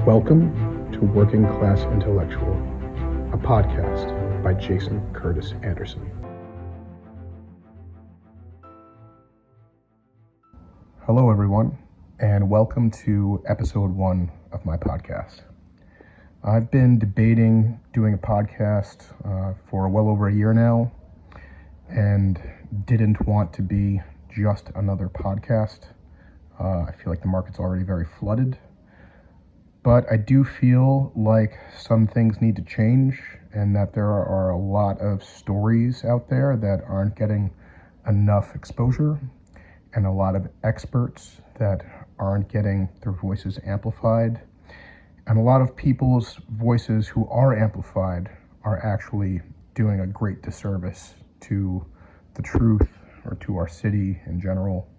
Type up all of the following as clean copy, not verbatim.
Welcome to Working Class Intellectual, a podcast by Jason Curtis Anderson. Hello, everyone, and welcome to episode 1 of my podcast. I've been debating doing a podcast for well over a year now, and didn't want to be just another podcast. I feel like the market's already very flooded. But I do feel like some things need to change, and that there are a lot of stories out there that aren't getting enough exposure, and a lot of experts that aren't getting their voices amplified. And a lot of people's voices who are amplified are actually doing a great disservice to the truth or to our city in general.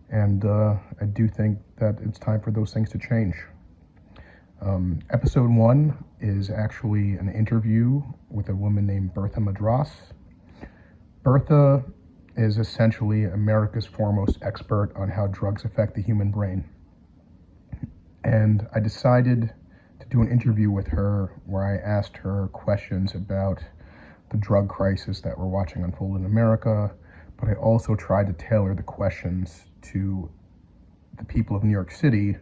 And I do think that it's time for those things to change. Episode 1 is actually an interview with a woman named Bertha Madras. Bertha is essentially America's foremost expert on how drugs affect the human brain. And I decided to do an interview with her where I asked her questions about the drug crisis that we're watching unfold in America, but I also tried to tailor the questions to the people of New York City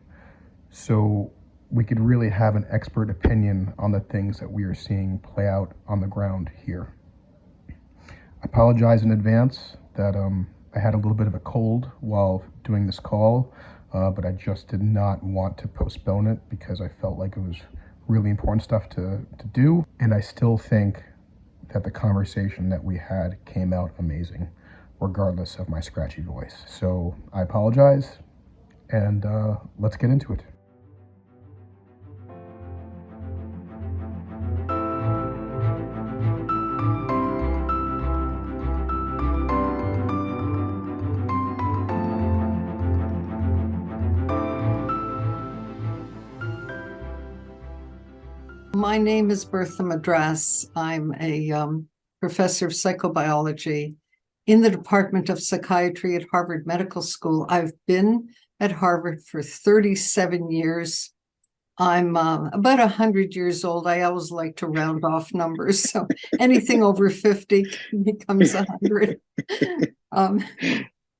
so we could really have an expert opinion on the things that we are seeing play out on the ground here. I apologize in advance that I had a little bit of a cold while doing this call, but I just did not want to postpone it because I felt like it was really important stuff to do, and I still think that the conversation that we had came out amazing, regardless of my scratchy voice. So I apologize, and let's get into it. My name is Bertha Madras. I'm a professor of psychobiology in the Department of Psychiatry at Harvard Medical School. I've been at Harvard for 37 years. I'm about 100 years old. I always like to round off numbers, so anything over 50 becomes 100.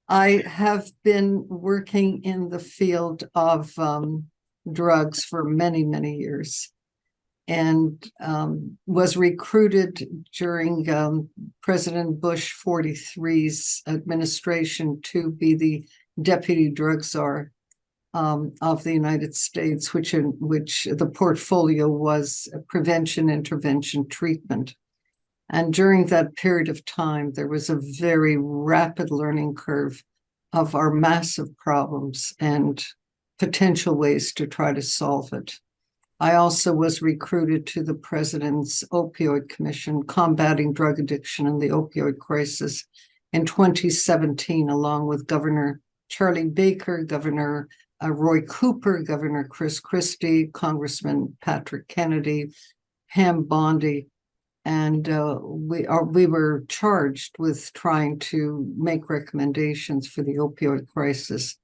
I have been working in the field of drugs for many, many years, and was recruited during President Bush 43's administration to be the Deputy Drug Czar of the United States, which the portfolio was prevention, intervention, treatment. And during that period of time, there was a very rapid learning curve of our massive problems and potential ways to try to solve it. I also was recruited to the President's Opioid Commission, combating drug addiction and the opioid crisis in 2017, along with Governor Charlie Baker, Governor Roy Cooper, Governor Chris Christie, Congressman Patrick Kennedy, Pam Bondi, and we were charged with trying to make recommendations for the opioid crisis.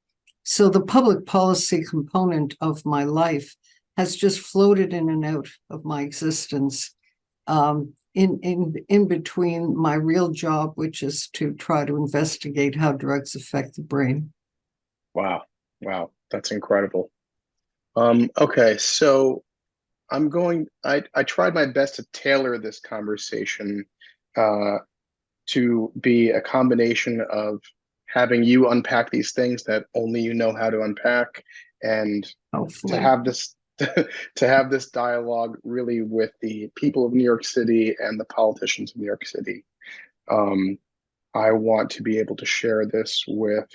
So the public policy component of my life has just floated in and out of my existence in between my real job, which is to try to investigate how drugs affect the brain. Wow, that's incredible. Okay, so I tried my best to tailor this conversation to be a combination of having you unpack these things that only you know how to unpack, and Hopefully. to have this dialogue really with the people of New York City and the politicians of New York City. I want to be able to share this with,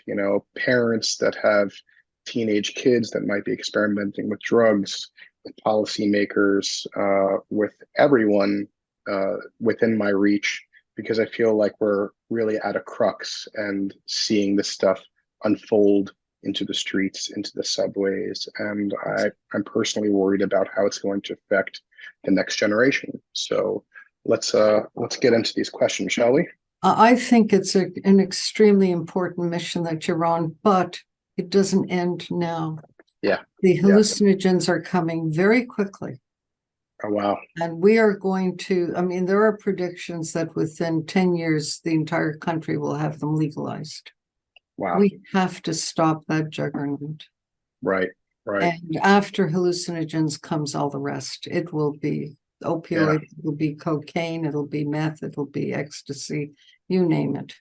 parents that have teenage kids that might be experimenting with drugs, with policymakers, with everyone within my reach, because I feel like we're really at a crux and seeing this stuff unfold into the streets, into the subways, and I'm personally worried about how it's going to affect the next generation. So let's get into these questions, shall we? I think it's an extremely important mission that you're on, but it doesn't end now. Yeah. The Yeah. hallucinogens are coming very quickly. Oh, wow. And we are going to, I mean, there are predictions that within 10 years, the entire country will have them legalized. Wow. We have to stop that juggernaut. Right. Right. And after hallucinogens comes all the rest. It will be Yeah. opioid, it will be cocaine, it'll be meth, it'll be ecstasy, you name it.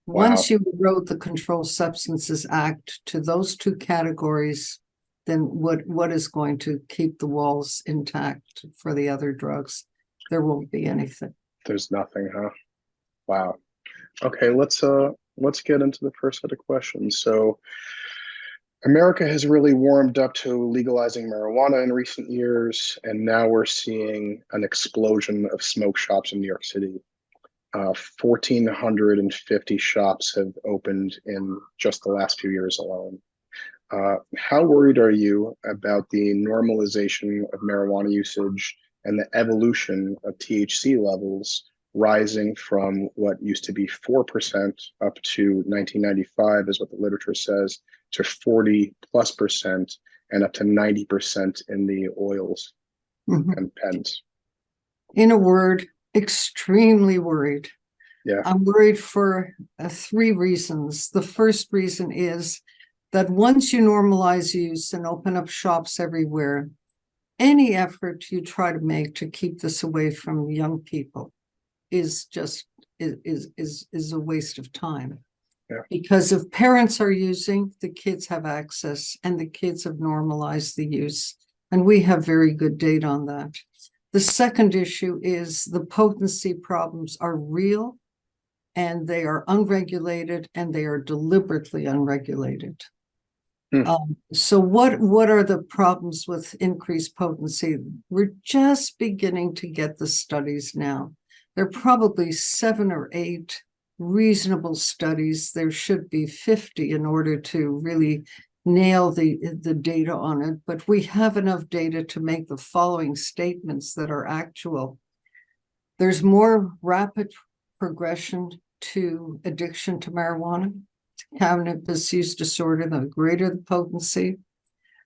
Wow. Once you erode the Controlled Substances Act to those two categories, then what is going to keep the walls intact for the other drugs? There won't be anything. There's nothing, huh? Wow. Okay, let's get into the first set of questions. So America has really warmed up to legalizing marijuana in recent years, and now we're seeing an explosion of smoke shops in New York City. 1,450 shops have opened in just the last few years alone. How worried are you about the normalization of marijuana usage and the evolution of THC levels rising from what used to be 4% up to 1995, is what the literature says, to 40+% and up to 90% in the oils and pens? In a word, extremely worried. Yeah. I'm worried for 3 reasons. The first reason is that once you normalize use and open up shops everywhere, any effort you try to make to keep this away from young people is just is a waste of time. Yeah. Because if parents are using, the kids have access and the kids have normalized the use. And we have very good data on that. The second issue is the potency problems are real and they are unregulated and they are deliberately unregulated. So what are the problems with increased potency? We're just beginning to get the studies now. There are probably 7 or 8 reasonable studies. There should be 50 in order to really nail the data on it, but we have enough data to make the following statements that are actual. There's more rapid progression to addiction to marijuana, cannabis use disorder, the greater the potency.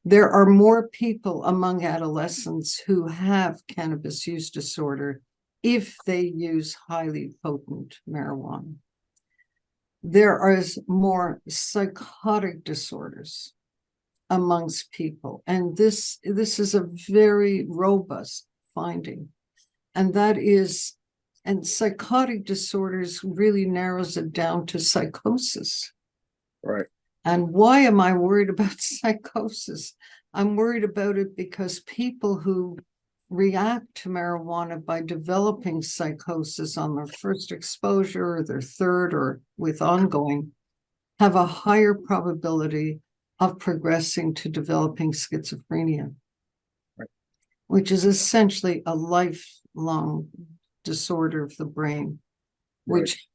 There are more people among adolescents who have cannabis use disorder if they use highly potent marijuana. There are more psychotic disorders amongst people, and this is a very robust finding, and that is, and psychotic disorders really narrows it down to psychosis. Right. And why am I worried about psychosis? I'm worried about it because people who react to marijuana by developing psychosis on their first exposure or their third or with ongoing have a higher probability of progressing to developing schizophrenia, Right. which is essentially a lifelong disorder of the brain, which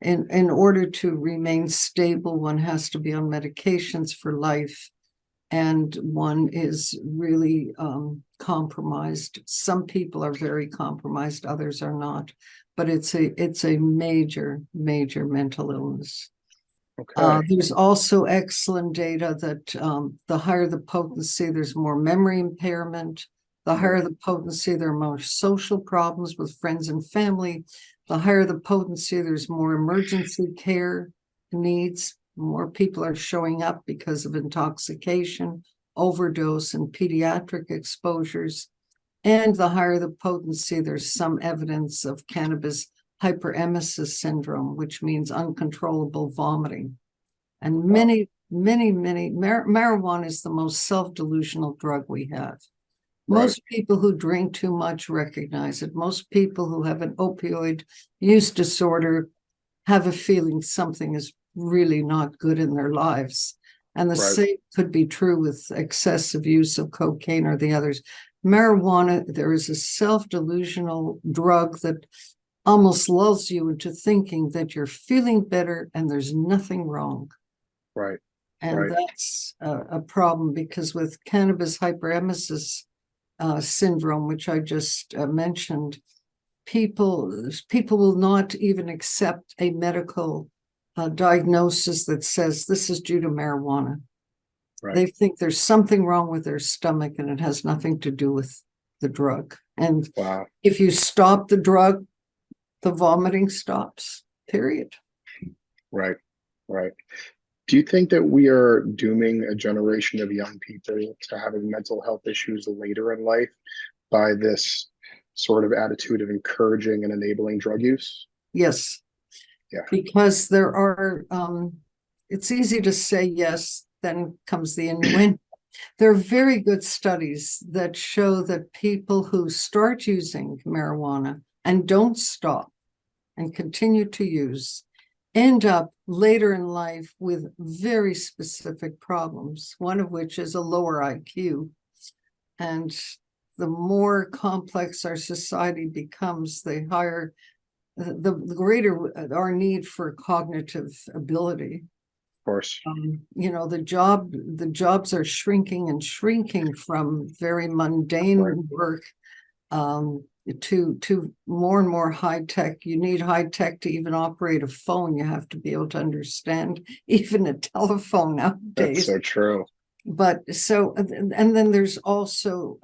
in order to remain stable, one has to be on medications for life, and one is really compromised. Some people are very compromised, others are not, but it's a major mental illness. Okay. There's also excellent data that the higher the potency, there's more memory impairment. The higher the potency, there are more social problems with friends and family. The higher the potency, there's more emergency care needs. More people are showing up because of intoxication, overdose, and pediatric exposures. And the higher the potency, there's some evidence of cannabis hyperemesis syndrome, which means uncontrollable vomiting. And marijuana is the most self-delusional drug we have. Most people who drink too much recognize it. Most people who have an opioid use disorder have a feeling something is really not good in their lives. And the same could be true with excessive use of cocaine or the others. Marijuana, there is a self-delusional drug that almost lulls you into thinking that you're feeling better and there's nothing wrong. Right. And that's a problem, because with cannabis hyperemesis syndrome, which I just mentioned, people will not even accept a medical diagnosis that says this is due to marijuana. Right. They think there's something wrong with their stomach and it has nothing to do with the drug. And Wow. if you stop the drug, the vomiting stops, period. Right. Right. Do you think that we are dooming a generation of young people to having mental health issues later in life by this sort of attitude of encouraging and enabling drug use? Yes, Yeah. because there are, it's easy to say yes, then comes the innuendo. There are very good studies that show that people who start using marijuana and don't stop and continue to use end up later in life with very specific problems, one of which is a lower IQ. And the more complex our society becomes, the higher, the greater our need for cognitive ability. Of course. The jobs are shrinking and shrinking from very mundane work to more and more high tech. You need high tech to even operate a phone. You have to be able to understand even a telephone nowadays. That's so true. But so, and then there's also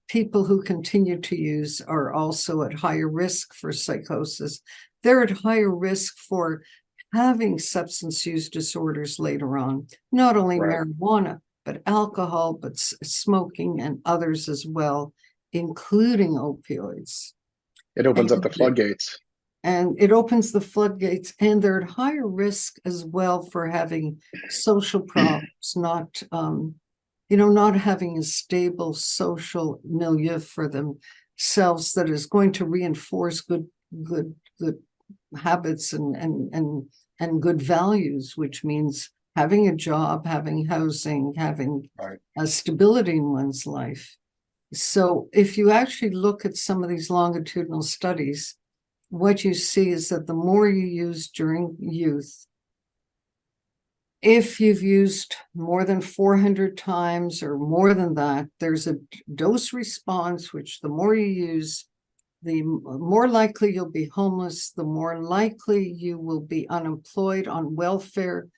people who continue to use are also at higher risk for psychosis. They're at higher risk for having substance use disorders later on, not only marijuana, but alcohol, but smoking and others as well, including opioids. It opens up the floodgates. And it opens the floodgates, and they're at higher risk as well for having social problems, not having a stable social milieu for themselves that is going to reinforce good habits and good values, which means having a job, having housing, having a stability in one's life. So if you actually look at some of these longitudinal studies, what you see is that the more you use during youth, if you've used more than 400 times or more than that, there's a dose response, which the more you use, the more likely you'll be homeless, the more likely you will be unemployed on welfare,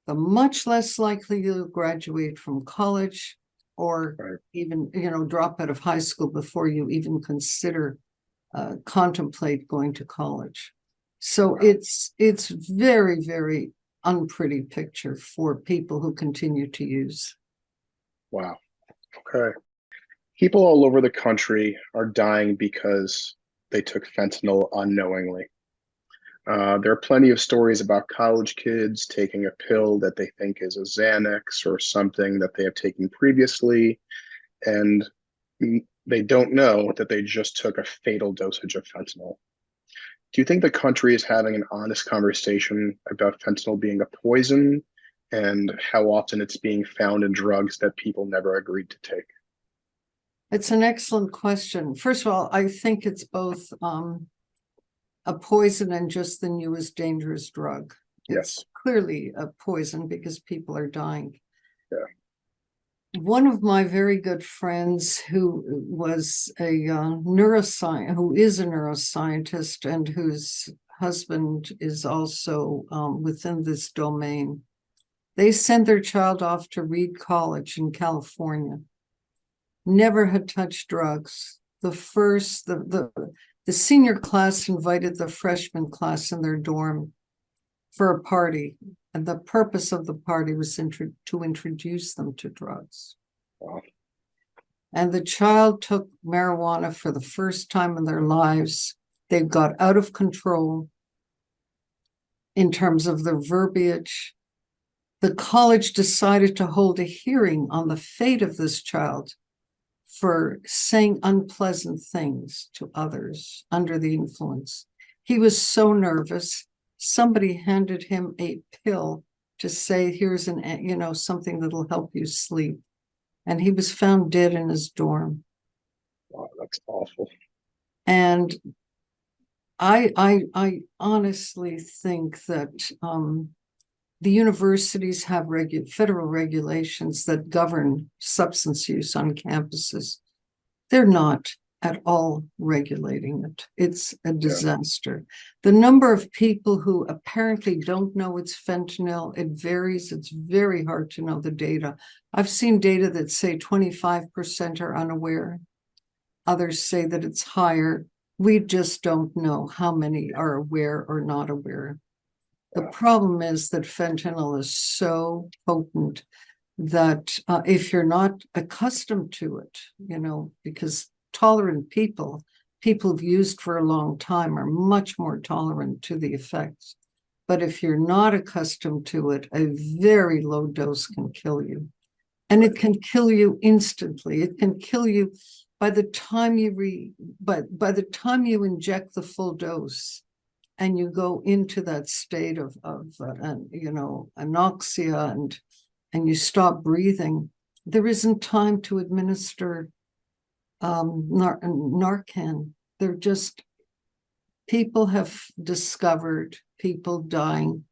the much less likely you'll graduate from college or even, drop out of high school before you even contemplate going to college. So it's very, very unpretty picture for people who continue to use. Wow. Okay. People all over the country are dying because they took fentanyl unknowingly. There are plenty of stories about college kids taking a pill that they think is a Xanax or something that they have taken previously, and they don't know that they just took a fatal dosage of fentanyl. Do you think the country is having an honest conversation about fentanyl being a poison and how often it's being found in drugs that people never agreed to take? It's an excellent question. First of all, I think it's both a poison and just the newest dangerous drug. It's clearly a poison because people are dying. Yeah. One of my very good friends who was a who is a neuroscientist and whose husband is also within this domain, they sent their child off to Reed College in California. Never had touched drugs. The senior class invited the freshman class in their dorm for a party, and the purpose of the party was to introduce them to drugs. Wow. And the child took marijuana for the first time in their lives. They got out of control in terms of their verbiage. The college decided to hold a hearing on the fate of this child for saying unpleasant things to others under the influence. He was so nervous. Somebody handed him a pill to say, here's something that'll help you sleep. And he was found dead in his dorm. Wow, that's awful. And I honestly think that the universities have federal regulations that govern substance use on campuses. They're not at all regulating it. It's a disaster. The number of people who apparently don't know it's fentanyl, it varies. It's very hard to know the data. I've seen data that say 25% are unaware. Others say that it's higher. We just don't know how many are aware or not aware. The problem is that fentanyl is so potent that if you're not accustomed to it, because tolerant people who've used for a long time are much more tolerant to the effects. But if you're not accustomed to it, a very low dose can kill you. And it can kill you instantly. It can kill you by the time by the time you inject the full dose and you go into that state of anoxia and you stop breathing, there isn't time to administer Narcan. They're just, people have discovered people dying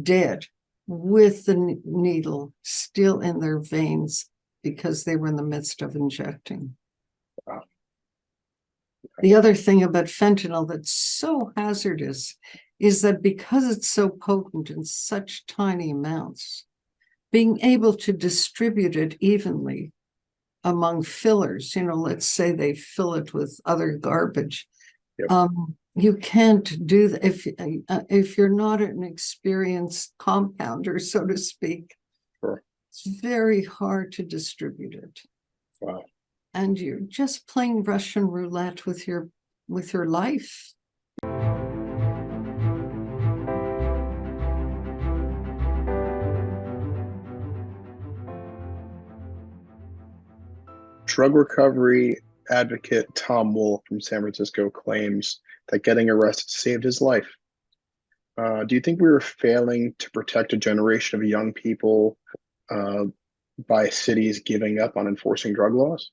dead with the needle still in their veins because they were in the midst of injecting. Wow. The other thing about fentanyl that's so hazardous is that because it's so potent in such tiny amounts, being able to distribute it evenly among fillers, let's say they fill it with other garbage. Yep. You can't do that if you're not an experienced compounder, so to speak. Sure. It's very hard to distribute it. Wow. And you're just playing Russian roulette with your life. Drug recovery advocate Tom Wolfe from San Francisco claims that getting arrested saved his life. Do you think we are failing to protect a generation of young people by cities giving up on enforcing drug laws?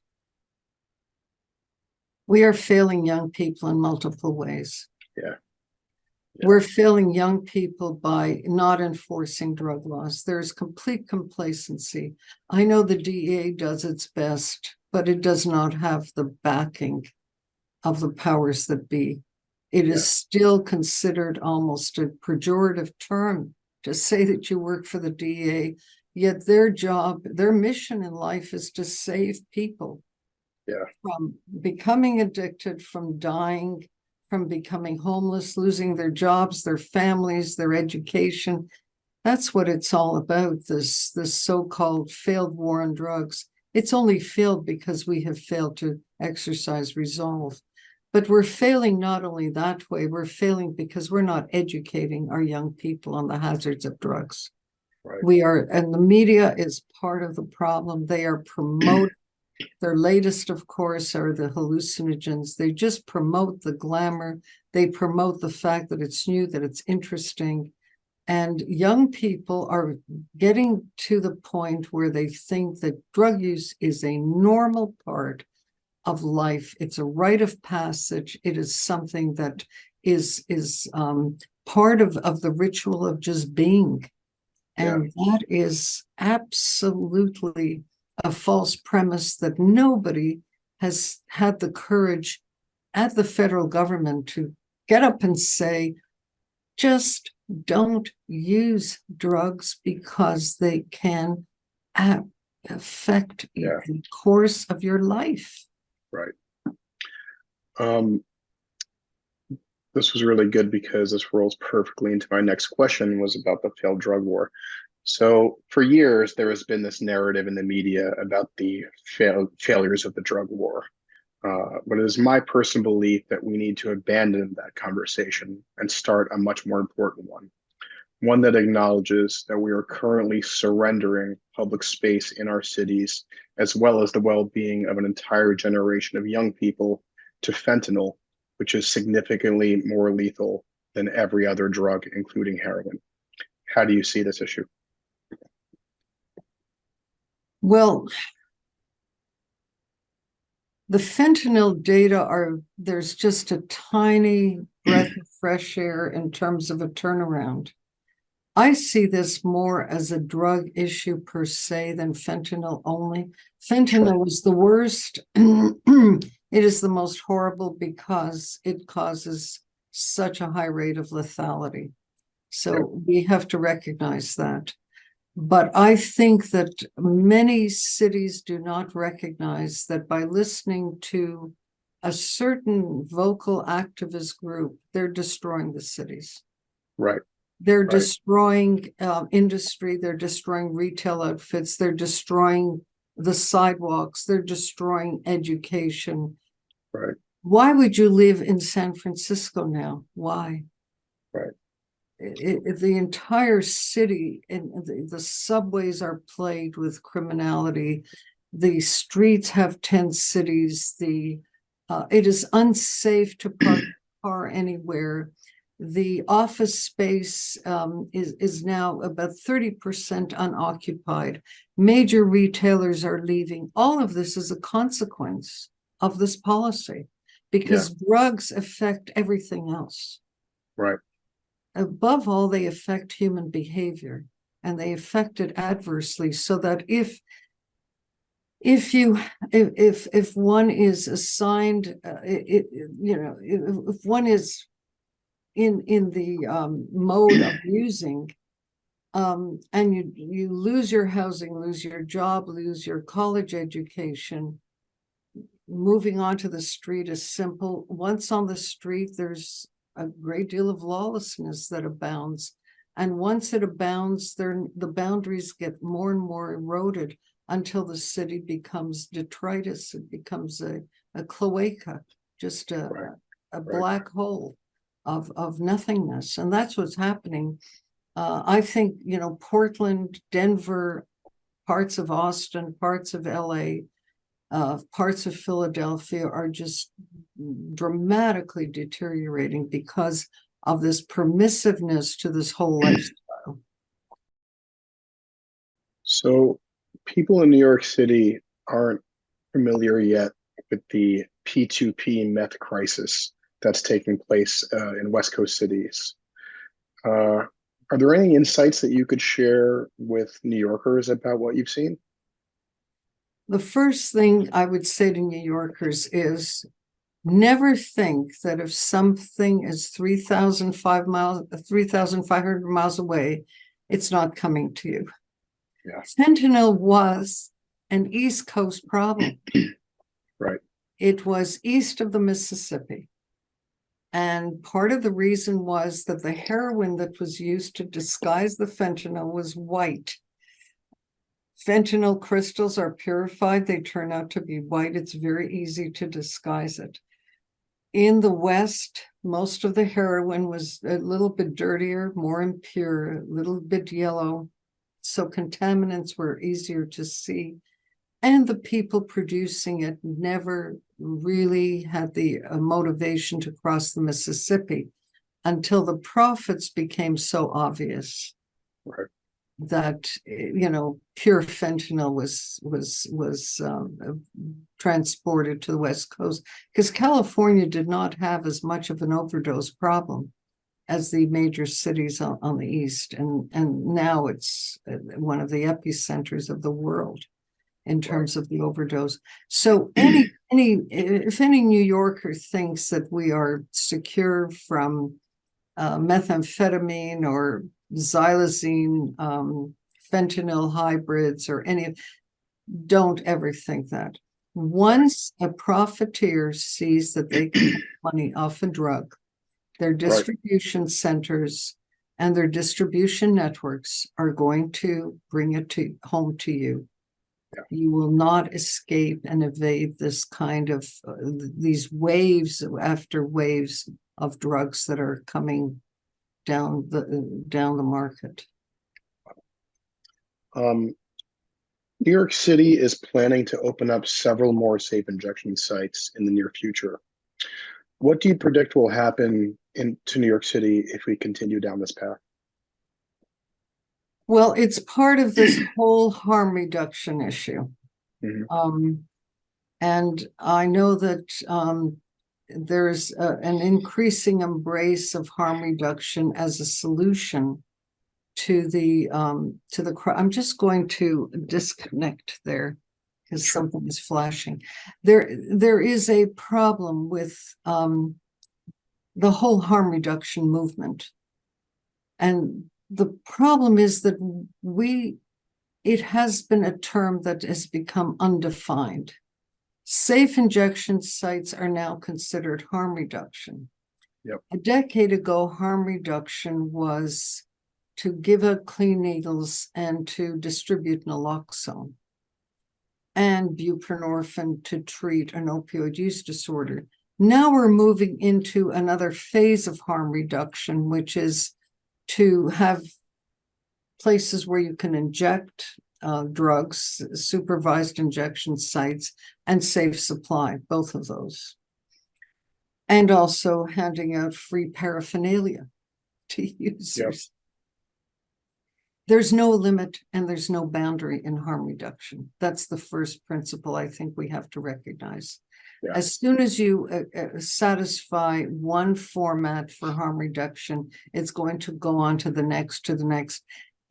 We are failing young people in multiple ways. Yeah. We're failing young people by not enforcing drug laws. There's complete complacency. I know the DEA does its best, but it does not have the backing of the powers that be. It is still considered almost a pejorative term to say that you work for the DEA, yet their job, their mission in life is to save people from becoming addicted, from dying, from becoming homeless, losing their jobs, their families, their education. That's what it's all about, this so-called failed war on drugs. It's only failed because we have failed to exercise resolve. But we're failing not only that way, we're failing because we're not educating our young people on the hazards of drugs. Right. We are, and the media is part of the problem. They are promoting, their latest, of course, are the hallucinogens. They just promote the glamour. They promote the fact that it's new, that it's interesting. And young people are getting to the point where they think that drug use is a normal part of life. It's a rite of passage. It is something that is part of the ritual of just being. And that is absolutely a false premise that nobody has had the courage at the federal government to get up and say, just don't use drugs because they can affect the course of your life. Right. This was really good because this rolls perfectly into my next question, was about the failed drug war. So for years, there has been this narrative in the media about the failures of the drug war. But it is my personal belief that we need to abandon that conversation and start a much more important one that acknowledges that we are currently surrendering public space in our cities, as well as the well-being of an entire generation of young people, to fentanyl, which is significantly more lethal than every other drug, including heroin. How do you see this issue? Well, the fentanyl data there's just a tiny breath of fresh air in terms of a turnaround. I see this more as a drug issue per se than fentanyl only. Fentanyl was the worst It is the most horrible because it causes such a high rate of lethality. So we have to recognize that. But I think that many cities do not recognize that by listening to a certain vocal activist group, they're destroying the cities. Right. They're Right. destroying industry, they're destroying retail outfits, they're destroying the sidewalks, they're destroying education. Right. Why would you live in San Francisco now? Why? Right. The entire city and the subways are plagued with criminality. The streets have tent cities. It is unsafe to park a car anywhere. The office space is now about 30% unoccupied. Major retailers are leaving. All of this is a consequence of this policy because drugs affect everything else. Right. Above all, they affect human behavior, and they affect it adversely, so that if one is assigned, if one is in the mode of using, and you lose your housing, lose your job, lose your college education, moving onto the street is simple. Once on the street, there's a great deal of lawlessness that abounds. And once it abounds, the boundaries get more and more eroded until the city becomes detritus. It becomes a cloaca, just a black hole of nothingness. And that's what's happening. I think, Portland, Denver, parts of Austin, parts of LA, parts of Philadelphia are just dramatically deteriorating because of this permissiveness to this whole lifestyle. So people in New York City aren't familiar yet with the P2P meth crisis that's taking place in West Coast cities. Are there any insights that you could share with New Yorkers about what you've seen? The first thing I would say to New Yorkers is never think that if something is 3,500 miles away, it's not coming to you. Yeah. Fentanyl was an East Coast problem. Right. It was east of the Mississippi. And part of the reason was that the heroin that was used to disguise the fentanyl was white. Fentanyl crystals are purified. They turn out to be white. It's very easy to disguise it. In the West, most of the heroin was a little bit dirtier, more impure, a little bit yellow. So contaminants were easier to see. And the people producing it never really had the motivation to cross the Mississippi until the profits became so obvious. Right. That pure fentanyl was transported to the West Coast because California did not have as much of an overdose problem as the major cities on the East, and now it's one of the epicenters of the world in terms of the overdose. So if any New Yorker thinks that we are secure from methamphetamine or xylazine, fentanyl hybrids, or don't ever think that. Once a profiteer sees that they can make money off a drug, their distribution centers and their distribution networks are going to bring it home to you. Yeah. You will not escape and evade this kind of these waves after waves of drugs that are coming down the market. New York City is planning to open up several more safe injection sites in the near future. What do you predict will happen to New York City if we continue down this path? Well, it's part of this whole harm reduction issue. Mm-hmm. And I know that there's an increasing embrace of harm reduction as a solution to the I'm just going to disconnect there because something is flashing. There is a problem with the whole harm reduction movement. And the problem is that it has been a term that has become undefined. Safe injection sites are now considered harm reduction. Yep. A decade ago, harm reduction was to give out clean needles and to distribute naloxone and buprenorphine to treat an opioid use disorder. Now we're moving into another phase of harm reduction, which is to have places where you can inject drugs, supervised injection sites, and safe supply, both of those. And also handing out free paraphernalia to users. Yep. There's no limit and there's no boundary in harm reduction. That's the first principle I think we have to recognize. Yeah. As soon as you satisfy one format for harm reduction, it's going to go on to the next,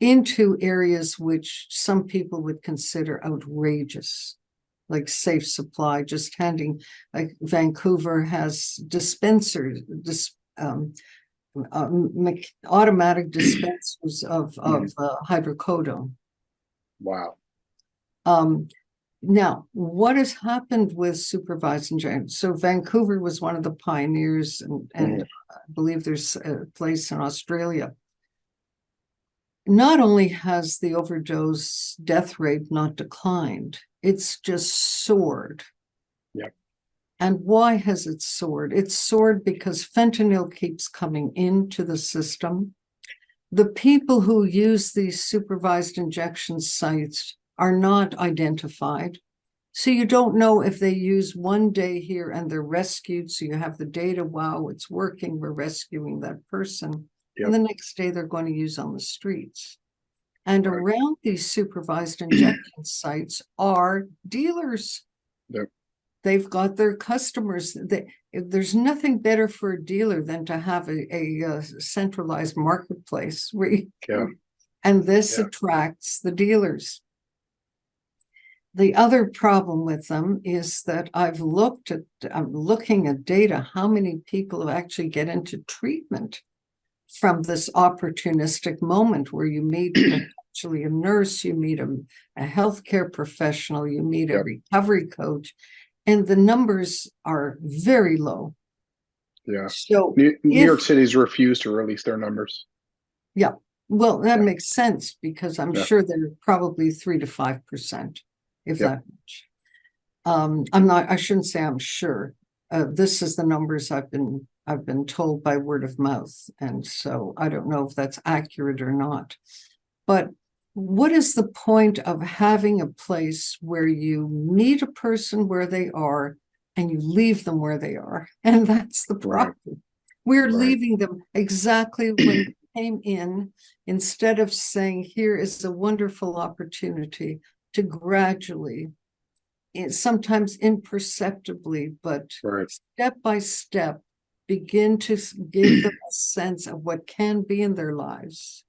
into areas which some people would consider outrageous, like safe supply, just handing, like Vancouver has dispensers, automatic dispensers of hydrocodone. Wow. Now, what has happened with supervised injection? So Vancouver was one of the pioneers, and I believe there's a place in Australia. Not only has the overdose death rate not declined, it's just soared. Yep. And why has it soared? It's soared because fentanyl keeps coming into the system. The people who use these supervised injection sites are not identified. So you don't know if they use one day here and they're rescued. So you have the data, wow, it's working, we're rescuing that person. Yep. And the next day they're going to use on the streets. And right. Around these supervised injection sites are dealers. Yep. They've got their customers. There's nothing better for a dealer than to have a centralized marketplace where you can, and this attracts the dealers. The other problem with them is that I'm looking at data, how many people actually get into treatment from this opportunistic moment where you meet actually a nurse, you meet a healthcare professional, you meet a recovery coach, and the numbers are very low. Yeah. So New York City's refused to release their numbers. Yeah. Well, that makes sense because I'm sure they're probably 3 to 5%, if that much. I shouldn't say I'm sure. This is the numbers I've been told by word of mouth. And so I don't know if that's accurate or not. But what is the point of having a place where you meet a person where they are and you leave them where they are? And that's the problem. Right. We're leaving them exactly when they came in, instead of saying, here is a wonderful opportunity to gradually, sometimes imperceptibly, but step by step, begin to give them a sense of what can be in their lives.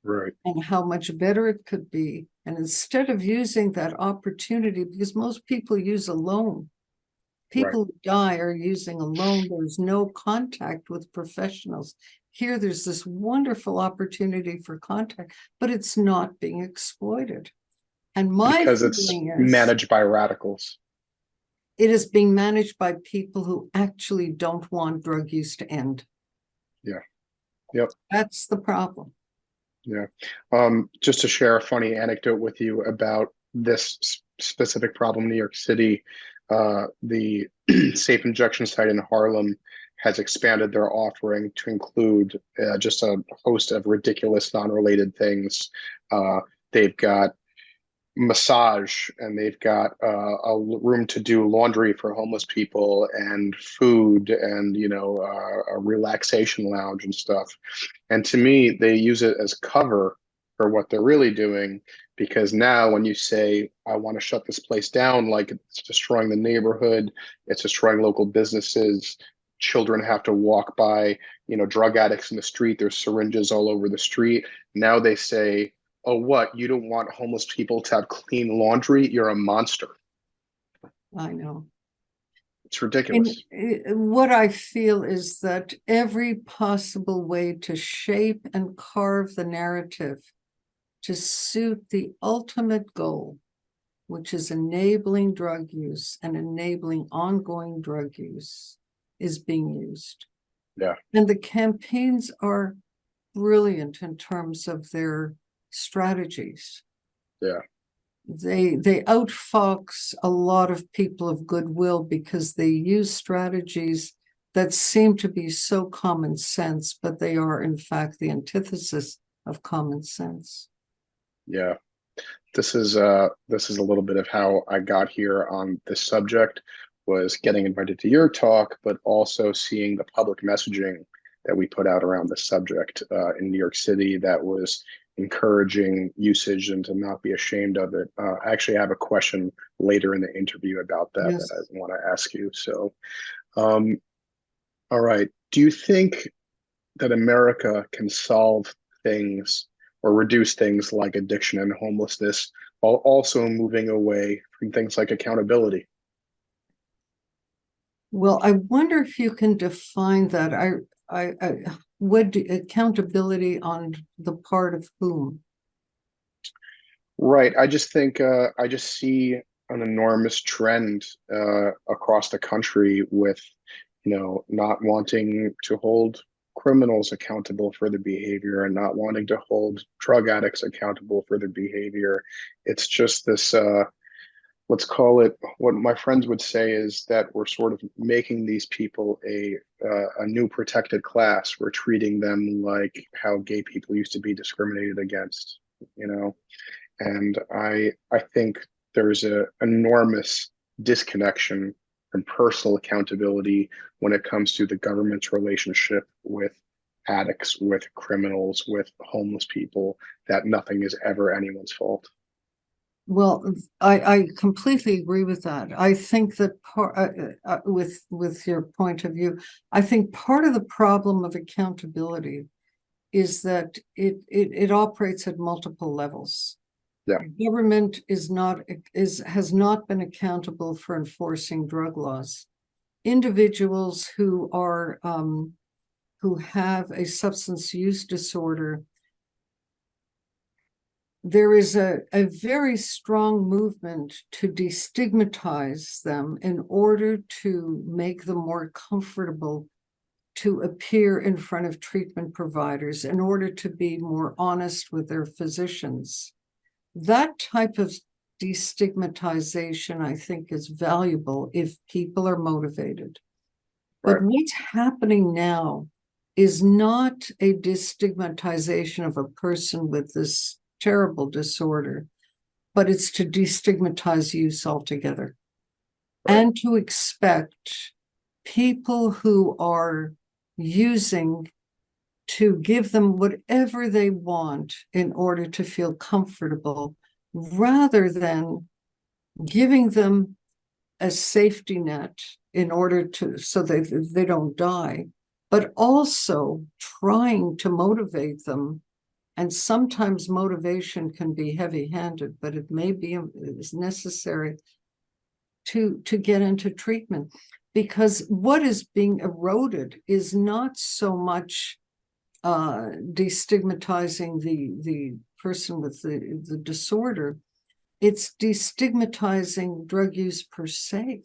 Right. And how much better it could be. And instead of using that opportunity, because most people use alone, people who die are using alone. There's no contact with professionals. Here, there's this wonderful opportunity for contact, but it's not being exploited. And because it's managed by radicals. It is being managed by people who actually don't want drug use to end. Yeah. Yep. That's the problem. Yeah. Just to share a funny anecdote with you about this specific problem in New York City, the safe injection site in Harlem has expanded their offering to include just a host of ridiculous, non-related things. They've got massage, and they've got a room to do laundry for homeless people, and food, and a relaxation lounge and stuff. And to me, they use it as cover for what they're really doing, because now when you say, I want to shut this place down, like it's destroying the neighborhood, it's destroying local businesses, children have to walk by drug addicts in the street, there's syringes all over the street. Now they say, oh, what? You don't want homeless people to have clean laundry? You're a monster. I know. It's And ridiculous. what I feel is that every possible way to shape and carve the narrative to suit the ultimate goal, which is enabling drug use and enabling ongoing drug use, is being used. Yeah. And the campaigns are brilliant in terms of their strategies. Yeah. They outfox a lot of people of goodwill because they use strategies that seem to be so common sense, but they are in fact the antithesis of common sense. Yeah. This is a little bit of how I got here on this subject, was getting invited to your talk, but also seeing the public messaging that we put out around this subject in New York City that was encouraging usage and to not be ashamed of it. I actually have a question later in the interview about that Yes. that I want to ask you. So, all right. Do you think that America can solve things or reduce things like addiction and homelessness while also moving away from things like accountability? Well, I wonder if you can define that. I would accountability on the part of whom? Right. I just think I just see an enormous trend across the country with, not wanting to hold criminals accountable for their behavior and not wanting to hold drug addicts accountable for their behavior. It's just this let's call it, what my friends would say is that we're sort of making these people a new protected class. We're treating them like how gay people used to be discriminated against, you know. And I think there's a enormous disconnection from personal accountability when it comes to the government's relationship with addicts, with criminals, with homeless people, that nothing is ever anyone's fault. Well, I completely agree with that. I think that with your point of view, I think part of the problem of accountability is that it operates at multiple levels. Yeah. Government has not been accountable for enforcing drug laws. Individuals who have a substance use disorder, there is a very strong movement to destigmatize them in order to make them more comfortable to appear in front of treatment providers, in order to be more honest with their physicians. That type of destigmatization, I think, is valuable if people are motivated. But Right. what's happening now is not a destigmatization of a person with this terrible disorder, but it's to destigmatize use altogether. Right. And to expect people who are using to give them whatever they want in order to feel comfortable, rather than giving them a safety net in order to, so they don't die, but also trying to motivate them. And sometimes motivation can be heavy-handed, but it may be is necessary to get into treatment, because what is being eroded is not so much destigmatizing the person with the disorder, it's destigmatizing drug use per se.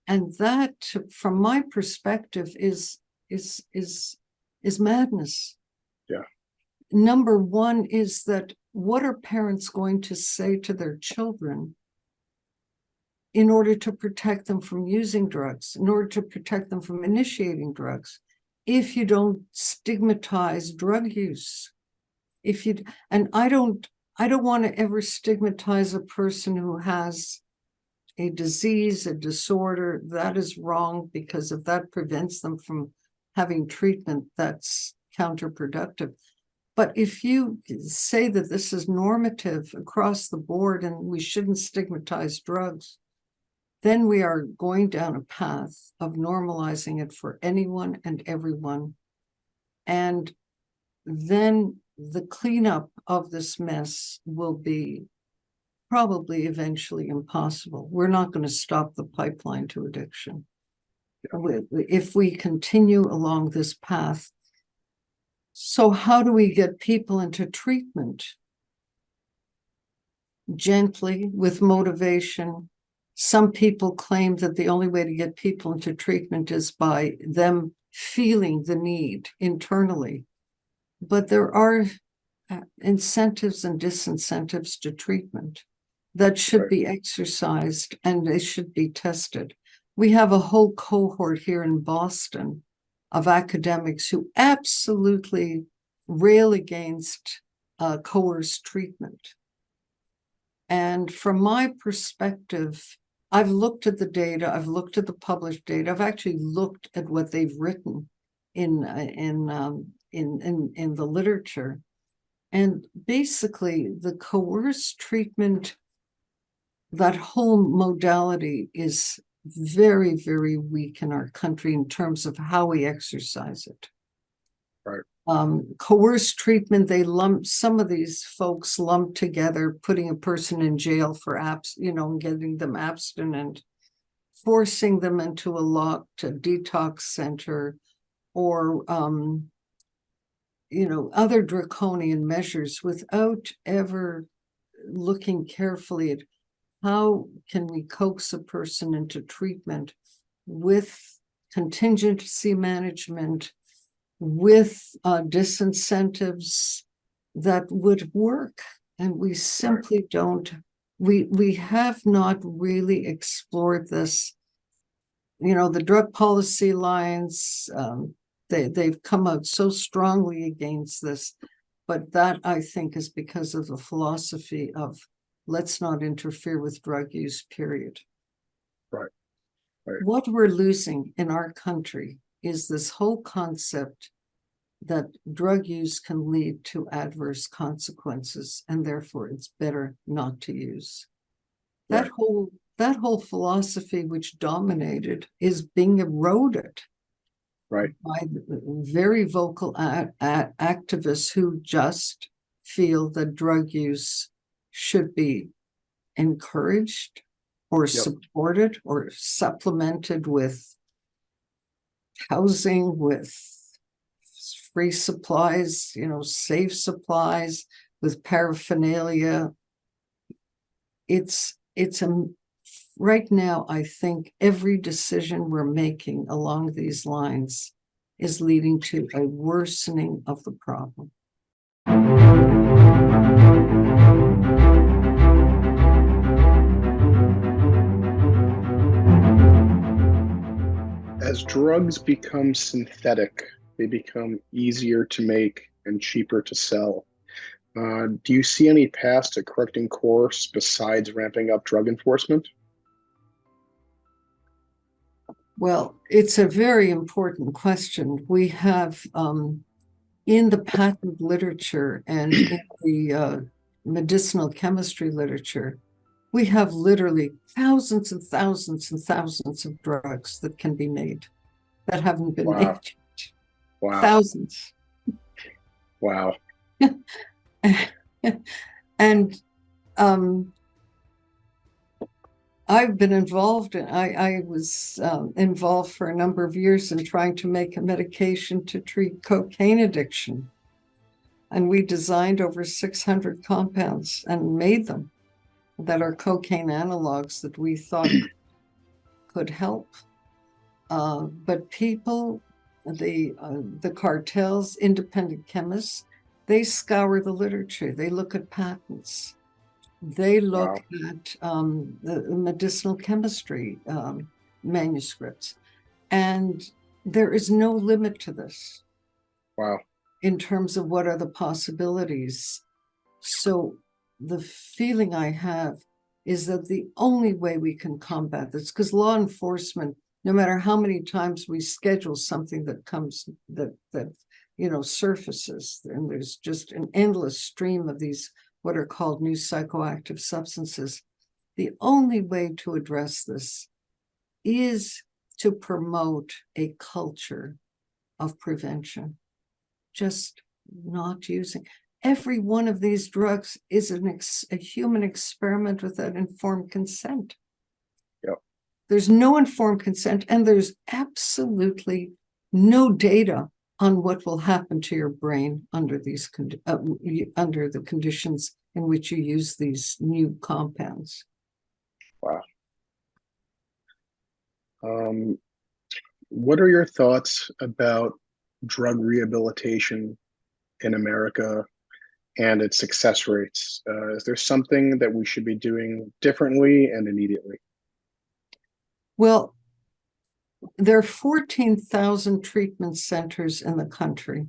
And that, from my perspective, is madness. Yeah. Number one is that, what are parents going to say to their children in order to protect them from using drugs, in order to protect them from initiating drugs, if you don't stigmatize drug use? And I don't want to ever stigmatize a person who has a disease, a disorder. That is wrong, because if that prevents them from having treatment, that's counterproductive. But if you say that this is normative across the board and we shouldn't stigmatize drugs, then we are going down a path of normalizing it for anyone and everyone. And then the cleanup of this mess will be probably eventually impossible. We're not going to stop the pipeline to addiction. If we continue along this path. So how do we get people into treatment? Gently, with motivation. Some people claim that the only way to get people into treatment is by them feeling the need internally. But there are incentives and disincentives to treatment that should be exercised, and they should be tested. We have a whole cohort here in Boston of academics who absolutely rail against coerced treatment. And from my perspective, I've looked at the data, I've looked at the published data, I've actually looked at what they've written in the literature. And basically, the coerced treatment, that whole modality is very, very weak in our country in terms of how we exercise it. Right. Coerced treatment, some of these folks lump together, putting a person in jail for getting them abstinent, forcing them into a locked detox center, or other draconian measures, without ever looking carefully at how can we coax a person into treatment with contingency management, with disincentives that would work. And we simply don't, we have not really explored this. The drug policy lines, they've come out so strongly against this, but that, I think, is because of the philosophy of let's not interfere with drug use, period. Right. What we're losing in our country is this whole concept that drug use can lead to adverse consequences, and therefore it's better not to use. That whole philosophy, which dominated, is being eroded by very vocal activists who just feel that drug use should be encouraged or supported or supplemented with housing, with free supplies, safe supplies, with paraphernalia. Right now, I think every decision we're making along these lines is leading to a worsening of the problem. As drugs become synthetic, they become easier to make and cheaper to sell. Do you see any paths to correcting course besides ramping up drug enforcement? Well, it's a very important question. We have in the patent literature and in the medicinal chemistry literature, we have literally thousands and thousands and thousands of drugs that can be made that haven't been made. Wow. Thousands. Wow. And I've been involved I was involved for a number of years in trying to make a medication to treat cocaine addiction. And we designed over 600 compounds and made them that are cocaine analogs that we thought could help. But people, the cartels, independent chemists, they scour the literature. They look at patents. They look at the medicinal chemistry manuscripts. And there is no limit to this. Wow. In terms of what are the possibilities. So the feeling I have is that the only way we can combat this, because law enforcement, no matter how many times we schedule something that comes, that surfaces, and there's just an endless stream of these what are called new psychoactive substances, the only way to address this is to promote a culture of prevention. Just not using. every one of these drugs is a human experiment without informed consent. Yep. There's no informed consent, and there's absolutely no data on what will happen to your brain under these under the conditions in which you use these new compounds. Wow. What are your thoughts about drug rehabilitation in America and its success rates? Is there something that we should be doing differently and immediately? Well, there are 14,000 treatment centers in the country.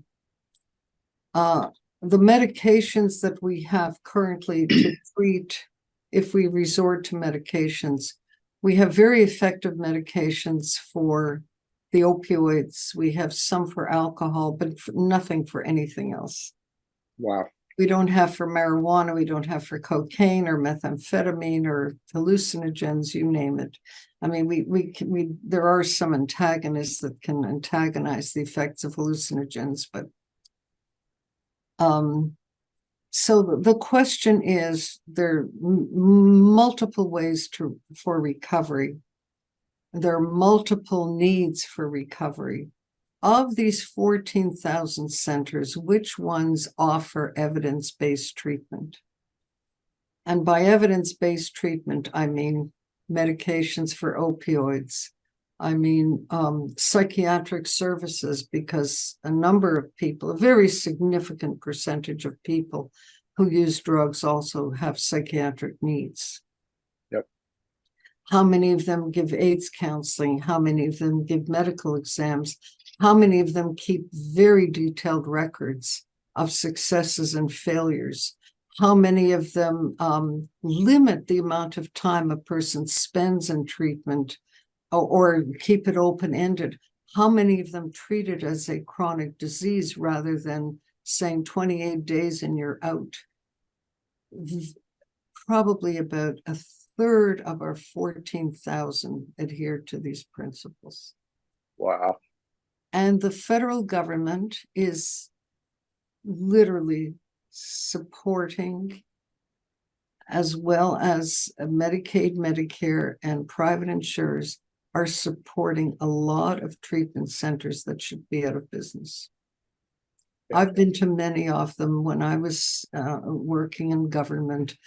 The medications that we have currently to treat, if we resort to medications, we have very effective medications for the opioids. We have some for alcohol, but nothing for anything else. Wow. We don't have for marijuana, we don't have for cocaine or methamphetamine or hallucinogens, you name it. I mean, there are some antagonists that can antagonize the effects of hallucinogens, but so the question is, there are multiple ways for recovery. There are multiple needs for recovery. Of these 14,000 centers, which ones offer evidence-based treatment? And by evidence-based treatment, I mean medications for opioids. I mean psychiatric services, because a number of people, a very significant percentage of people who use drugs also have psychiatric needs. Yep. How many of them give AIDS counseling? How many of them give medical exams? How many of them keep very detailed records of successes and failures? How many of them limit the amount of time a person spends in treatment or keep it open-ended? How many of them treat it as a chronic disease rather than saying 28 days and you're out? Probably about a third of our 14,000 adhere to these principles. Wow. And the federal government is literally supporting, as well as Medicaid, Medicare, and private insurers are supporting a lot of treatment centers that should be out of business. Yeah. I've been to many of them when I was working in government.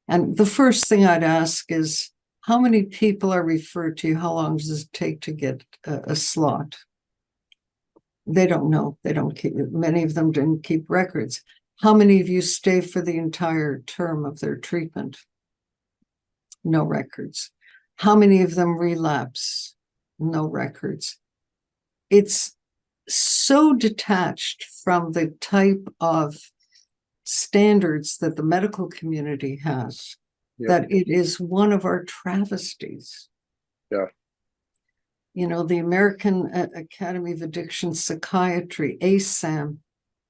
And the first thing I'd ask is, how many people are referred to you? How long does it take to get a slot? They don't know. They don't keep, many of them didn't keep records. How many of you stay for the entire term of their treatment? No records. How many of them relapse? No records. It's so detached from the type of standards that the medical community has, that it is one of our travesties. Yeah. You know, the American Academy of Addiction Psychiatry, ASAM,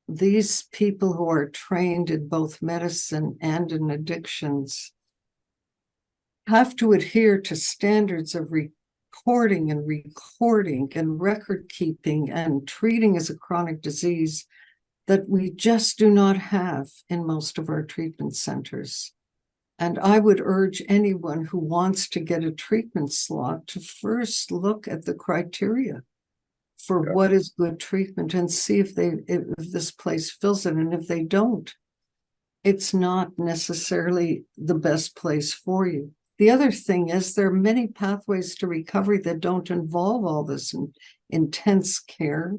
these people who are trained in both medicine and in addictions have to adhere to standards of recording and record keeping and treating as a chronic disease that we just do not have in most of our treatment centers. And I would urge anyone who wants to get a treatment slot to first look at the criteria for what is good treatment and see if this place fills it. And if they don't, it's not necessarily the best place for you. The other thing is, there are many pathways to recovery that don't involve all this intense care.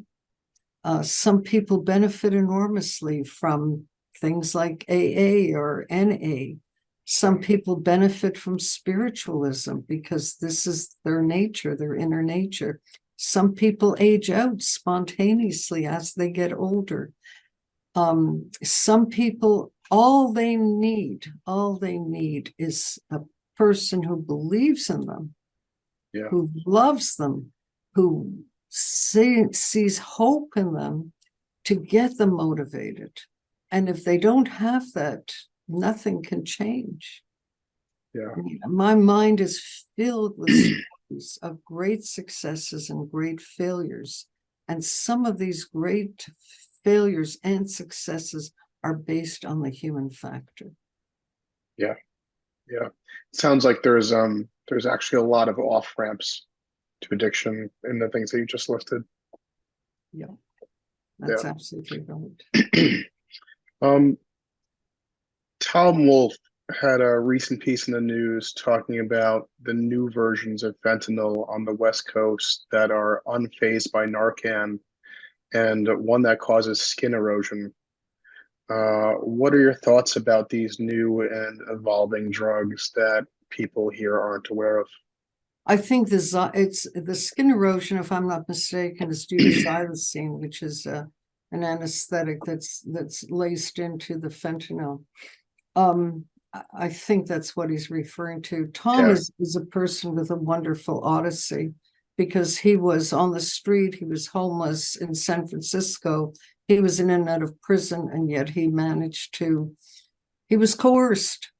Some people benefit enormously from things like AA or NA. Some people benefit from spiritualism because this is their nature, their inner nature. Some people age out spontaneously as they get older. Some people, all they need is a person who believes in them, who loves them, who sees hope in them to get them motivated. And if they don't have that, nothing can change. Yeah. My mind is filled with stories of great successes and great failures. And some of these great failures and successes are based on the human factor. Yeah. Sounds like there's actually a lot of off ramps to addiction in the things that you just listed. Yeah, that's absolutely right. Um, Tom Wolfe had a recent piece in the news talking about the new versions of fentanyl on the West Coast that are unfazed by Narcan and one that causes skin erosion. What are your thoughts about these new and evolving drugs that people here aren't aware of? I think it's the skin erosion, if I'm not mistaken, is due to xylazine, which is an anesthetic that's laced into the fentanyl. I think that's what he's referring to. Tom is a person with a wonderful odyssey, because he was on the street, he was homeless in San Francisco, he was in and out of prison, and yet he was coerced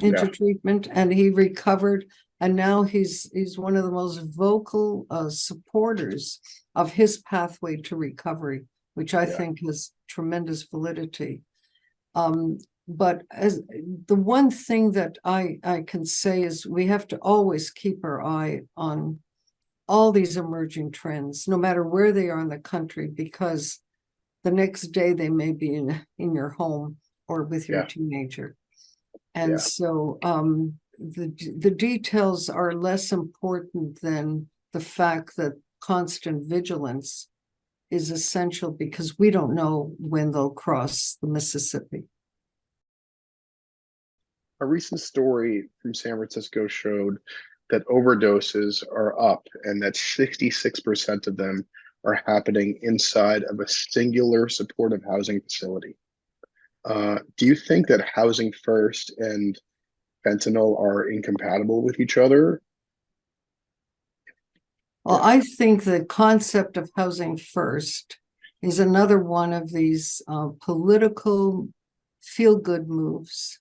into treatment, and he recovered, and now he's one of the most vocal supporters of his pathway to recovery, which I think has tremendous validity. But as the one thing that I can say is we have to always keep our eye on all these emerging trends, no matter where they are in the country, because the next day they may be in your home or with your teenager. And so the details are less important than the fact that constant vigilance is essential, because we don't know when they'll cross the Mississippi. A recent story from San Francisco showed that overdoses are up and that 66% of them are happening inside of a singular supportive housing facility. Do you think that housing first and fentanyl are incompatible with each other? Well, I think the concept of housing first is another one of these political feel-good moves.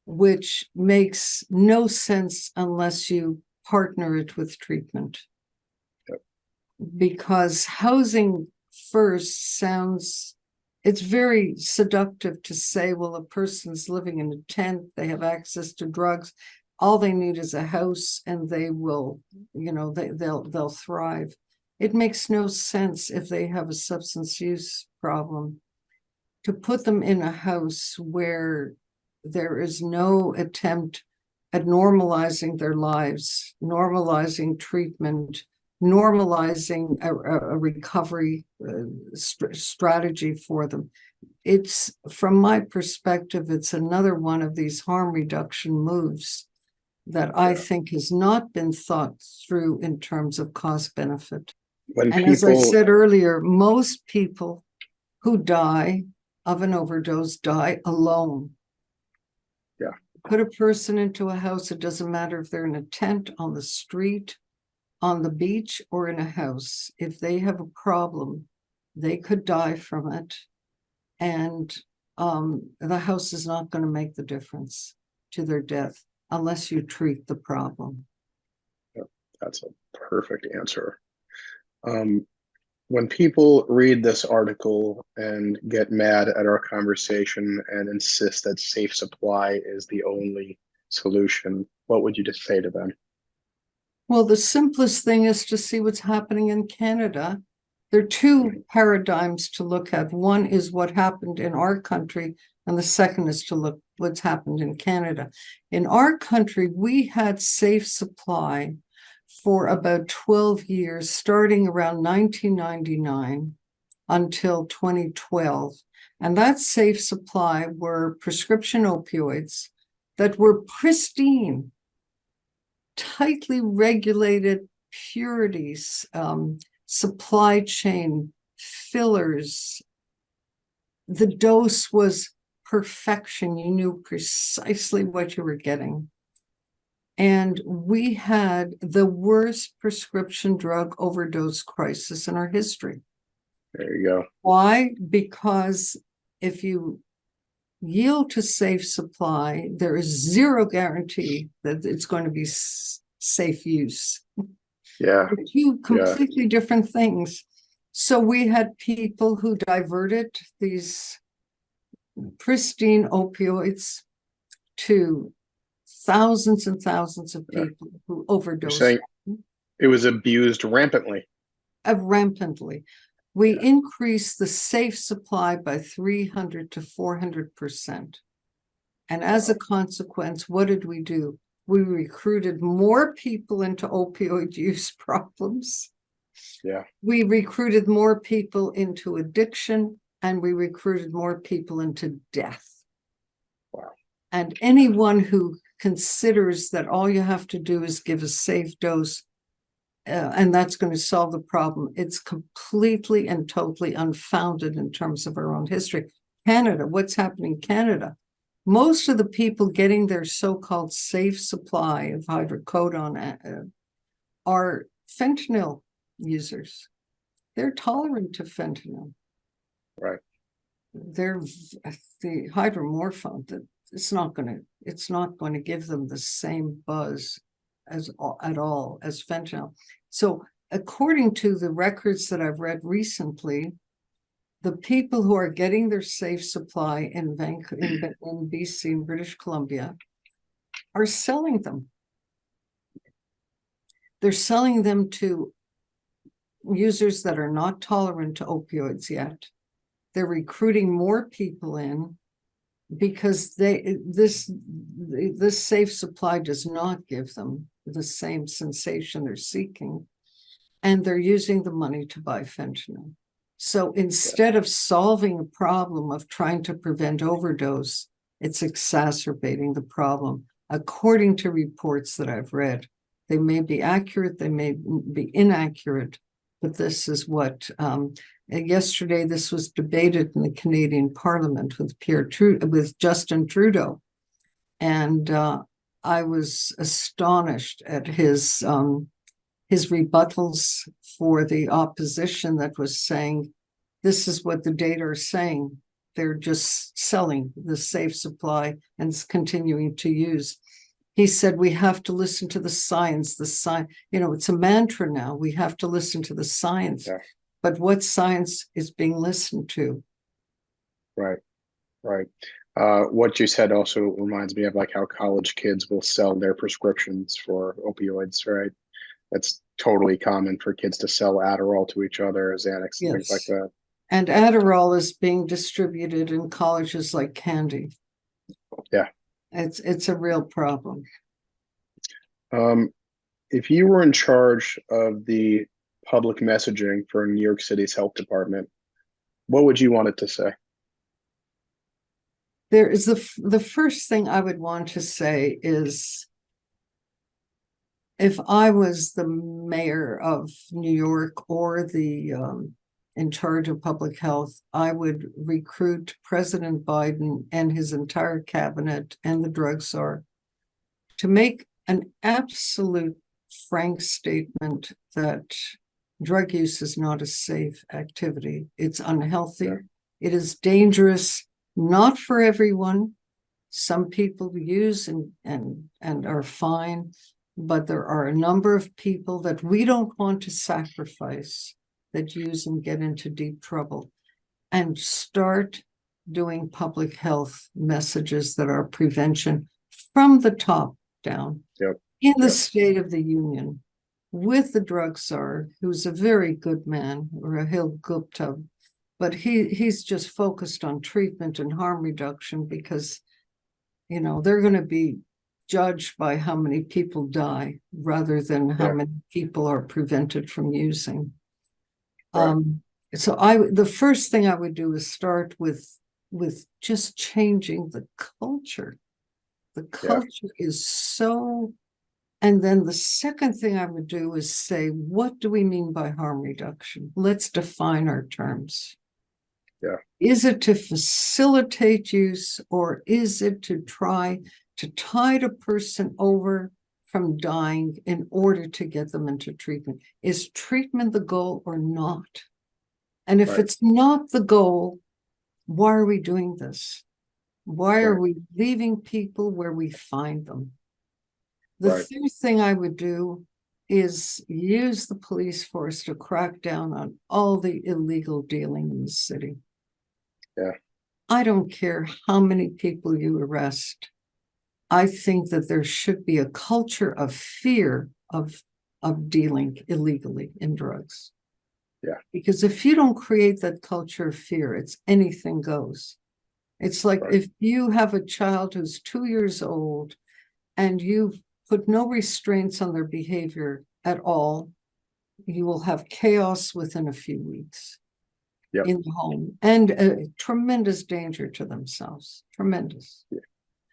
Which makes no sense unless you partner it with treatment. Because housing first sounds, it's very seductive to say, well, a person's living in a tent, they have access to drugs, all they need is a house and they will, they'll thrive. It makes no sense if they have a substance use problem to put them in a house where there is no attempt at normalizing their lives, normalizing treatment, normalizing a recovery strategy for them. It's, from my perspective, it's another one of these harm reduction moves that I think has not been thought through in terms of cost benefit. As I said earlier, most people who die of an overdose die alone. Put a person into a house, it doesn't matter if they're in a tent, on the street, on the beach, or in a house. If they have a problem, they could die from it. And the house is not going to make the difference to their death unless you treat the problem. That's a perfect answer. When people read this article and get mad at our conversation and insist that safe supply is the only solution, what would you just say to them? Well, the simplest thing is to see what's happening in Canada. There are two paradigms to look at. One is what happened in our country, and the second is to look what's happened in Canada. In our country, we had safe supply for about 12 years, starting around 1999 until 2012. And that safe supply were prescription opioids that were pristine, tightly regulated purities, supply chain, fillers. The dose was perfection. You knew precisely what you were getting. And we had the worst prescription drug overdose crisis in our history. There you go. Why? Because if you yield to safe supply, there is zero guarantee that it's going to be safe use. Two completely different things. So we had people who diverted these pristine opioids to thousands and thousands of Yeah. people who You're overdose saying it was abused rampantly. rampantly. We Yeah. increased the safe supply by 300 to 400%. And as a consequence, what did we do? We recruited more people into opioid use problems. Yeah. We recruited more people into addiction, and we recruited more people into death. Wow. And anyone who considers that all you have to do is give a safe dose, and that's going to solve the problem, it's completely and totally unfounded in terms of our own history. Canada, what's happening in Canada? Most of the people getting their so-called safe supply of hydrocodone are fentanyl users. They're tolerant to fentanyl. Right. They're the hydromorphone. It's not going to give them the same buzz at all as fentanyl. So, according to the records that I've read recently, the people who are getting their safe supply in BC, in British Columbia, are selling them. They're selling them to users that are not tolerant to opioids yet. They're recruiting more people in because this safe supply does not give them the same sensation they're seeking, and they're using the money to buy fentanyl. So instead of solving a problem of trying to prevent overdose, it's exacerbating the problem. According to reports that I've read, they may be accurate, they may be inaccurate, but this is what, yesterday this was debated in the Canadian Parliament with Justin Trudeau. And I was astonished at his rebuttals for the opposition that was saying, this is what the data are saying. They're just selling the safe supply and continuing to use. He said, we have to listen to the science, it's a mantra now. We have to listen to the science, but what science is being listened to? Right. What you said also reminds me of like how college kids will sell their prescriptions for opioids, right? That's totally common for kids to sell Adderall to each other, Xanax, and things like that. And Adderall is being distributed in colleges like candy. Yeah. It's a real problem. If you were in charge of the public messaging for New York City's health department, what would you want it to say? There is the first thing I would want to say is, if I was the mayor of New York or the in charge of public health, I would recruit President Biden and his entire cabinet and the drug czar to make an absolute frank statement that drug use is not a safe activity. It's unhealthy. Yeah. It is dangerous, not for everyone. Some people use and are fine, but there are a number of people that we don't want to sacrifice that use and get into deep trouble. And start doing public health messages that are prevention from the top down. In the State of the Union, with the drug czar, who's a very good man, Rahul Gupta, but he's just focused on treatment and harm reduction because, they're going to be judged by how many people die rather than how many people are prevented from using. So the first thing I would do is start with just changing the culture. The culture is so. And then the second thing I would do is say, what do we mean by harm reduction? Let's define our terms. Is it to facilitate use, or is it to try to tide a person over from dying in order to get them into treatment? Is treatment the goal or not? And if it's not the goal, why are we doing this? Why are we leaving people where we find them? The third thing I would do is use the police force to crack down on all the illegal dealing in the city. I don't care how many people you arrest. I think that there should be a culture of fear of dealing illegally in drugs. Yeah. Because if you don't create that culture of fear, it's anything goes. It's like Right. if you have a child who's 2 years old and you put no restraints on their behavior at all, you will have chaos within a few weeks. Yep. In the home, and a tremendous danger to themselves. Tremendous.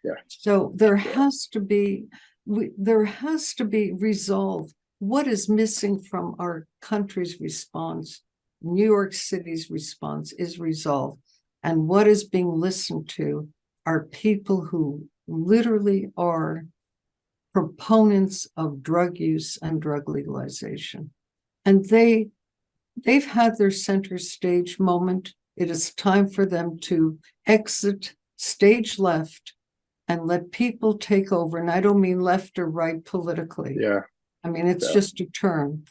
Yeah. So there has to be resolve. What is missing from our country's response, New York City's response, is resolve. And what is being listened to are people who literally are proponents of drug use and drug legalization. And they've had their center stage moment. It is time for them to exit stage left and let people take over. And I don't mean left or right politically. Yeah. I mean, it's Yeah. just a term.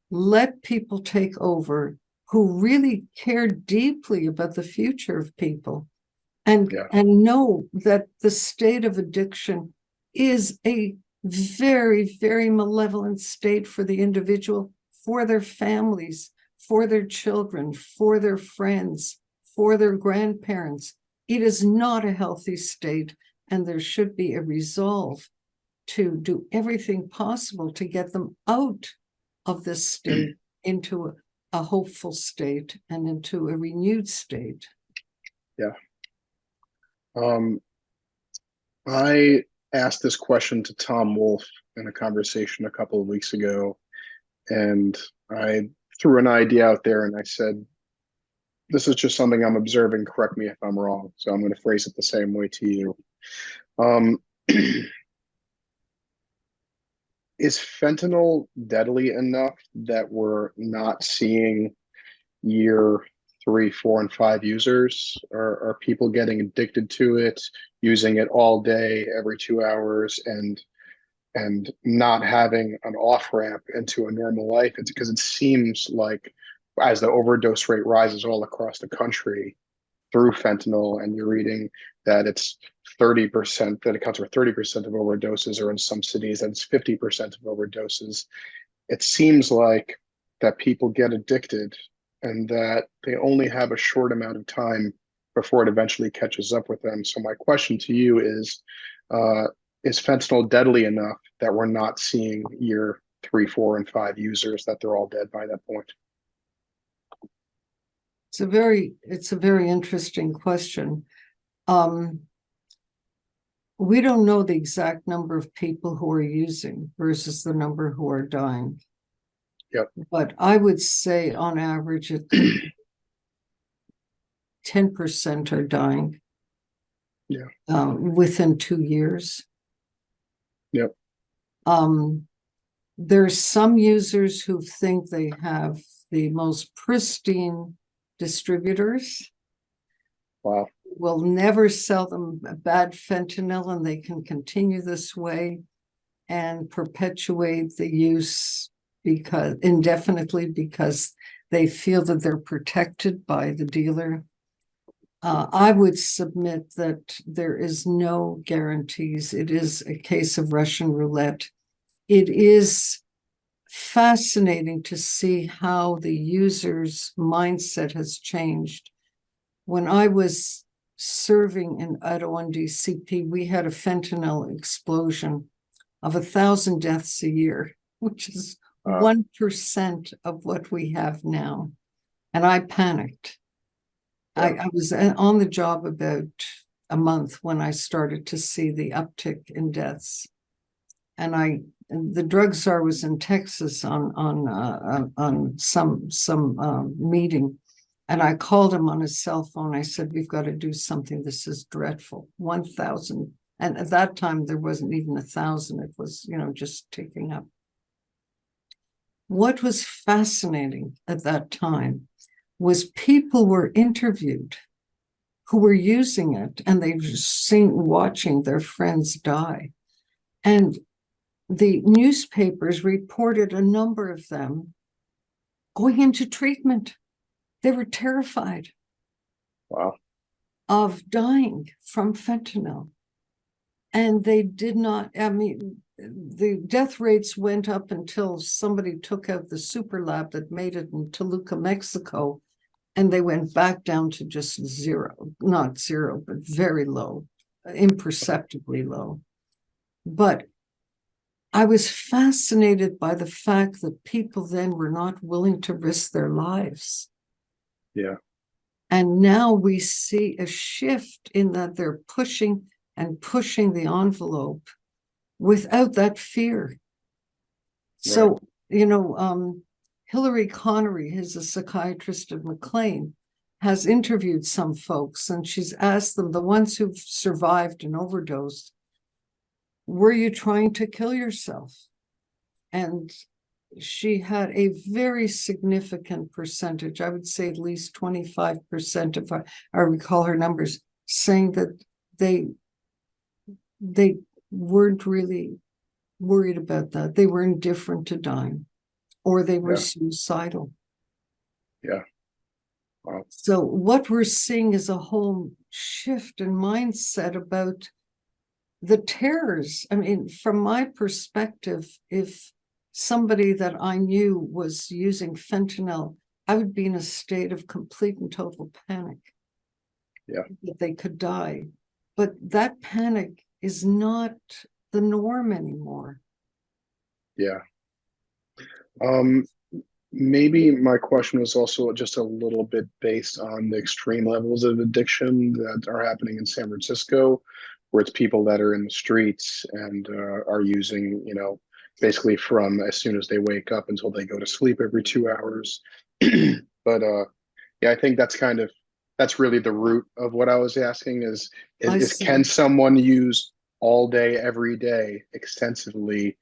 Let people take over who really care deeply about the future of people and know that the state of addiction is a very, very malevolent state for the individual, for their families, for their children, for their friends, for their grandparents. It is not a healthy state, and there should be a resolve to do everything possible to get them out of this state into a hopeful state and into a renewed state. Yeah. I asked this question to Tom Wolfe in a conversation a couple of weeks ago, and I threw an idea out there and I said, this is just something I'm observing. Correct me if I'm wrong. So I'm going to phrase it the same way to you. Is fentanyl deadly enough that we're not seeing year 3, 4, and 5 users? Are people getting addicted to it, using it all day, every 2 hours, and not having an off ramp into a normal life? It's because it seems like as the overdose rate rises all across the country through fentanyl, and you're reading that it's 30%, that accounts for 30% of overdoses, or in some cities that it's 50% of overdoses. It seems like that people get addicted and that they only have a short amount of time before it eventually catches up with them. So my question to you is fentanyl deadly enough that we're not seeing year 3, 4, and 5 users, that they're all dead by that point? It's a very interesting question. We don't know the exact number of people who are using versus the number who are dying. Yep. But I would say on average, it could be 10% are dying. Yeah. Within 2 years. Yep. There's some users who think they have the most pristine distributors. Wow. Will never sell them bad fentanyl, and they can continue this way and perpetuate the use indefinitely because they feel that they're protected by the dealer. I would submit that there is no guarantees. It is a case of Russian roulette. It is fascinating to see how the user's mindset has changed. When I was serving in Ottawa and DCP, we had a fentanyl explosion of 1,000 deaths a year, which is 1% of what we have now. And I panicked. I was on the job about a month when I started to see the uptick in deaths. And the drug czar was in Texas on some meeting. And I called him on his cell phone. I said, we've got to do something. This is dreadful. 1,000. And at that time, there wasn't even 1,000. It was, just ticking up. What was fascinating at that time was people were interviewed who were using it, and they were watching their friends die. And the newspapers reported a number of them going into treatment. They were terrified. Wow. of dying from fentanyl. And they did not, I mean, the death rates went up until somebody took out the super lab that made it in Toluca, Mexico, and they went back down to just zero, not zero, but very low, imperceptibly low. But I was fascinated by the fact that people then were not willing to risk their lives. Yeah. And now we see a shift in that they're pushing and pushing the envelope without that fear. So, Hillary Connery, who's a psychiatrist at McLean, has interviewed some folks, and she's asked them, the ones who've survived an overdose, were you trying to kill yourself? And she had a very significant percentage, I would say at least 25%, if I recall her numbers, saying that they weren't really worried about that. They were indifferent to dying, or they were suicidal. Yeah. Wow. So what we're seeing is a whole shift in mindset about the terrors. I mean, from my perspective, if somebody that I knew was using fentanyl, I would be in a state of complete and total panic. Yeah. That they could die. But that panic is not the norm anymore. Yeah. Maybe my question was also just a little bit based on the extreme levels of addiction that are happening in San Francisco, where it's people that are in the streets and are using, basically from as soon as they wake up until they go to sleep every 2 hours. But yeah, I think that's really the root of what I was asking is can someone use all day, every day, extensively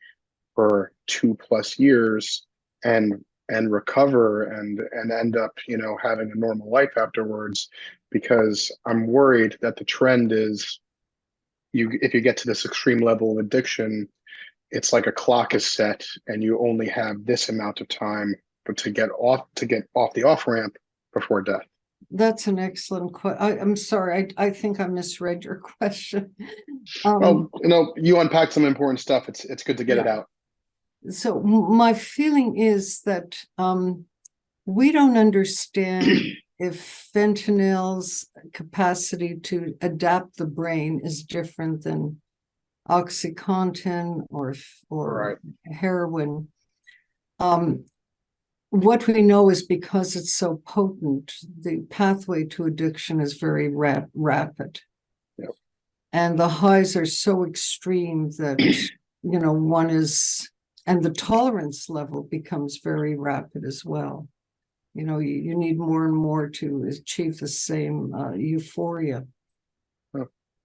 for 2+ years and recover and end up, having a normal life afterwards? Because I'm worried that the trend is if you get to this extreme level of addiction, it's like a clock is set and you only have this amount of time to get off the off ramp before death. That's an excellent question. I'm sorry, I think I misread your question. Well, you unpacked some important stuff. It's good to get it out. So my feeling is that we don't understand if fentanyl's capacity to adapt the brain is different than OxyContin or Right. heroin. What we know is because it's so potent, the pathway to addiction is very rapid. Yep. And the highs are so extreme that, one is, and the tolerance level becomes very rapid as well. You need more and more to achieve the same euphoria.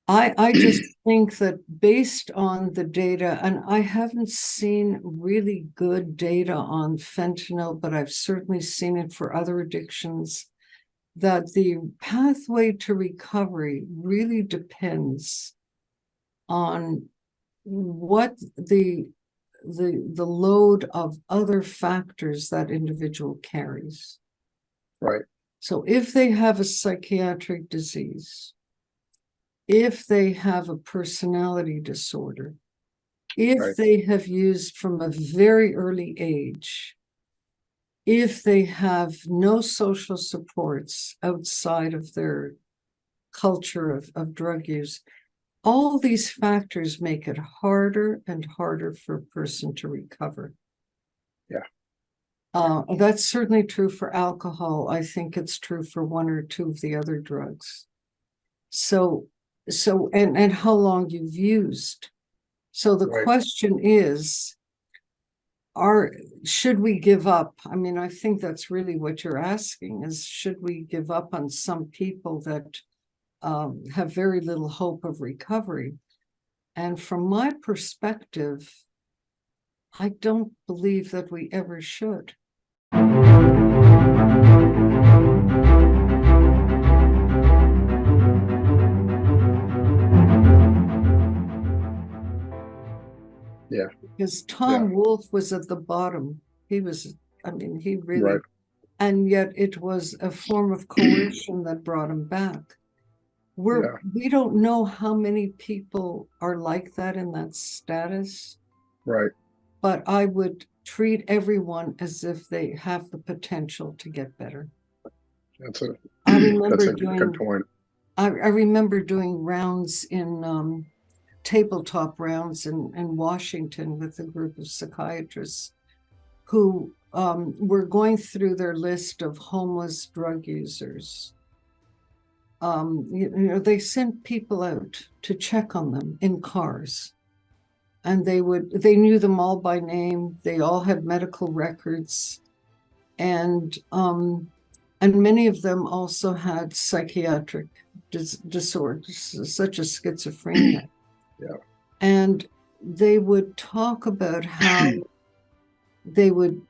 I just think that based on the data, and I haven't seen really good data on fentanyl, but I've certainly seen it for other addictions, that the pathway to recovery really depends on what the load of other factors that individual carries. Right. So if they have a psychiatric disease, if they have a personality disorder, if they have used from a very early age, if they have no social supports outside of their culture of drug use, all these factors make it harder and harder for a person to recover. Yeah. That's certainly true for alcohol. I think it's true for one or two of the other drugs. So and how long you've used. So the question is, should we give up? I mean, I think that's really what you're asking is, should we give up on some people that have very little hope of recovery? And from my perspective, I don't believe that we ever should. Yeah. Because Tom Wolfe was at the bottom. He really, and yet it was a form of coercion that brought him back. We don't know how many people are like that in that status, Right. but I would treat everyone as if they have the potential to get better. That's a I remember good point. I remember doing rounds in tabletop rounds in Washington with a group of psychiatrists who were going through their list of homeless drug users. They sent people out to check on them in cars, and they knew them all by name. They all had medical records, and many of them also had psychiatric disorders, such as schizophrenia. Yeah. And they would talk about how they would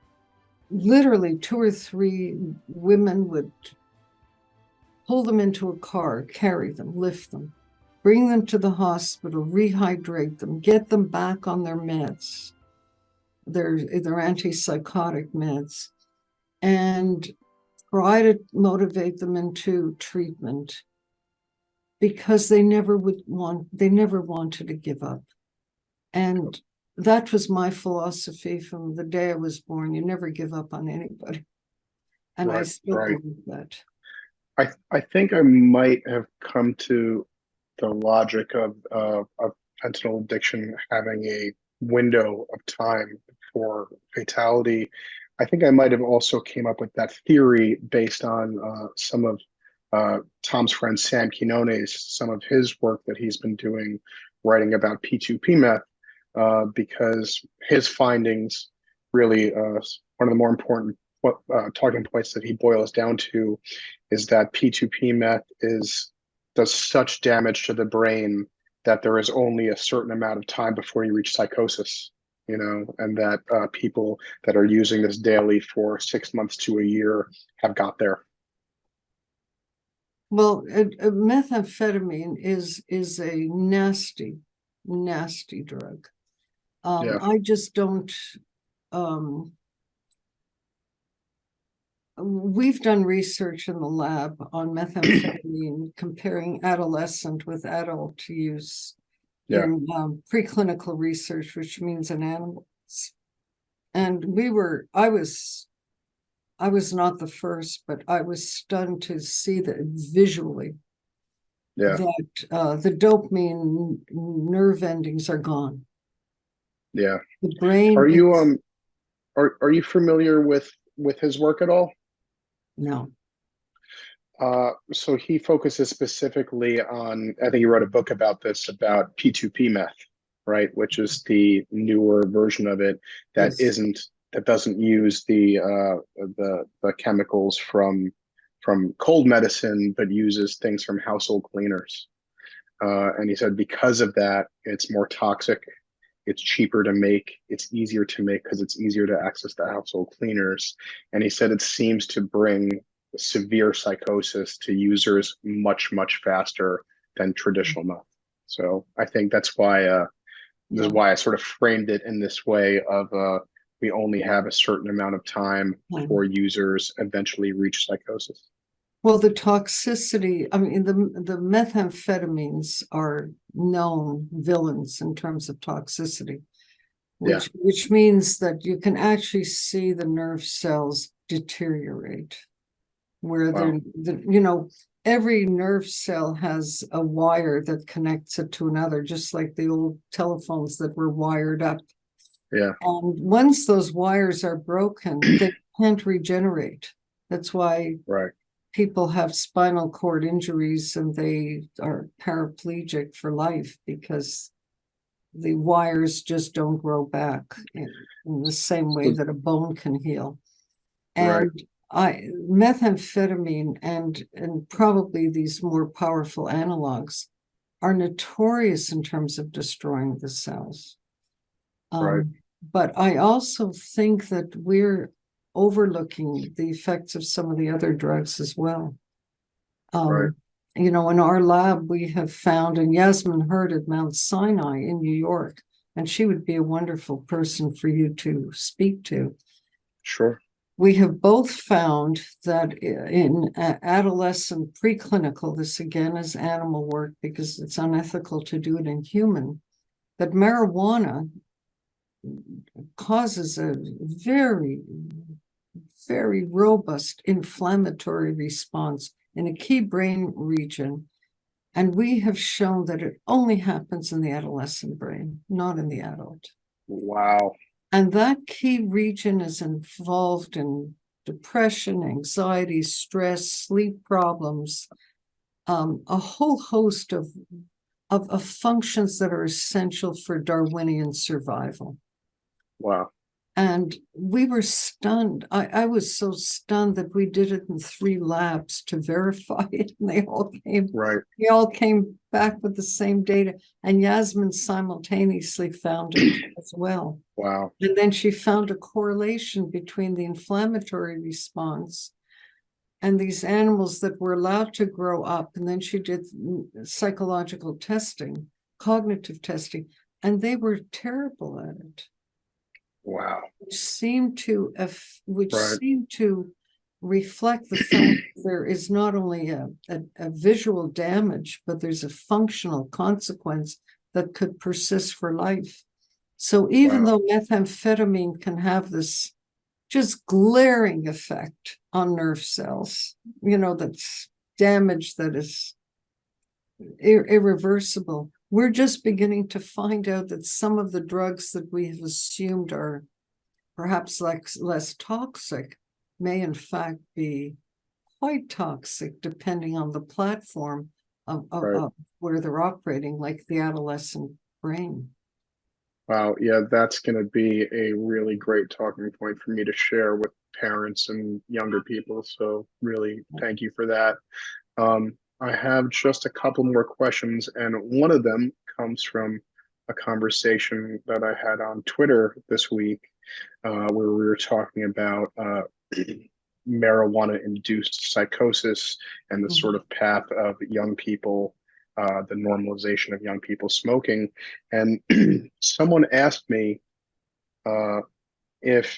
literally 2 or 3 women would pull them into a car, carry them, lift them, bring them to the hospital, rehydrate them, get them back on their meds, their antipsychotic meds, and try to motivate them into treatment, because they never wanted to give up. And that was my philosophy from the day I was born. You never give up on anybody. And I still believe that. I think I might have come to the logic of fentanyl addiction having a window of time for fatality. I think I might have also came up with that theory based on some of Tom's friend Sam Quinones, some of his work that he's been doing, writing about P2P meth, because his findings really, one of the more important talking points that he boils down to is that P2P meth does such damage to the brain that there is only a certain amount of time before you reach psychosis, and that people that are using this daily for 6 months to a year have got there. Well, methamphetamine is a nasty, nasty drug. I just don't. We've done research in the lab on methamphetamine, comparing adolescent with adult use in preclinical research, which means in animals. And I was not the first, but I was stunned to see that visually that the dopamine nerve endings are gone. Yeah. The brain. Are you familiar with his work at all? No. So he focuses specifically on, I think he wrote a book about this, about P2P meth, right? Which is the newer version of it that doesn't use the chemicals from cold medicine, but uses things from household cleaners. And he said because of that, it's more toxic. It's cheaper to make. It's easier to make because it's easier to access the household cleaners. And he said it seems to bring severe psychosis to users much, much faster than traditional meth. So I think that's why this is why I sort of framed it in this way of we only have a certain amount of time before users eventually reach psychosis. Well, the toxicity, I mean, the methamphetamines are known villains in terms of toxicity, which means that you can actually see the nerve cells deteriorate, where every nerve cell has a wire that connects it to another, just like the old telephones that were wired up. Yeah. And once those wires are broken, they can't regenerate. That's why people have spinal cord injuries and they are paraplegic for life, because the wires just don't grow back in the same way that a bone can heal. And methamphetamine and probably these more powerful analogs are notorious in terms of destroying the cells. But I also think that we're overlooking the effects of some of the other drugs as well. In our lab, we have found, and Yasmin Hurd at Mount Sinai in New York, and she would be a wonderful person for you to speak to. Sure. We have both found that in adolescent preclinical, this again is animal work because it's unethical to do it in human, that marijuana causes a very, very robust inflammatory response in a key brain region. And we have shown that it only happens in the adolescent brain, not in the adult. Wow. And that key region is involved in depression, anxiety, stress, sleep problems, a whole host of functions that are essential for Darwinian survival. Wow. And we were stunned. I was so stunned that we did it in 3 labs to verify it, and they all came back with the same data. And Yasmin simultaneously found it as well. Wow. And then she found a correlation between the inflammatory response and these animals that were allowed to grow up. And then she did psychological testing, cognitive testing, and they were terrible at it. Wow. Which seemed to Right. reflect the fact that there is not only a visual damage, but there's a functional consequence that could persist for life. So even though methamphetamine can have this just glaring effect on nerve cells, that's damage that is irreversible, we're just beginning to find out that some of the drugs that we have assumed are perhaps less toxic may in fact be quite toxic depending on the platform of where they're operating, like the adolescent brain. Wow. Yeah, that's going to be a really great talking point for me to share with parents and younger people. So really, thank you for that. I have just a couple more questions, and one of them comes from a conversation that I had on Twitter this week, where we were talking about marijuana-induced psychosis and the sort of path of young people, the normalization of young people smoking. And someone asked me if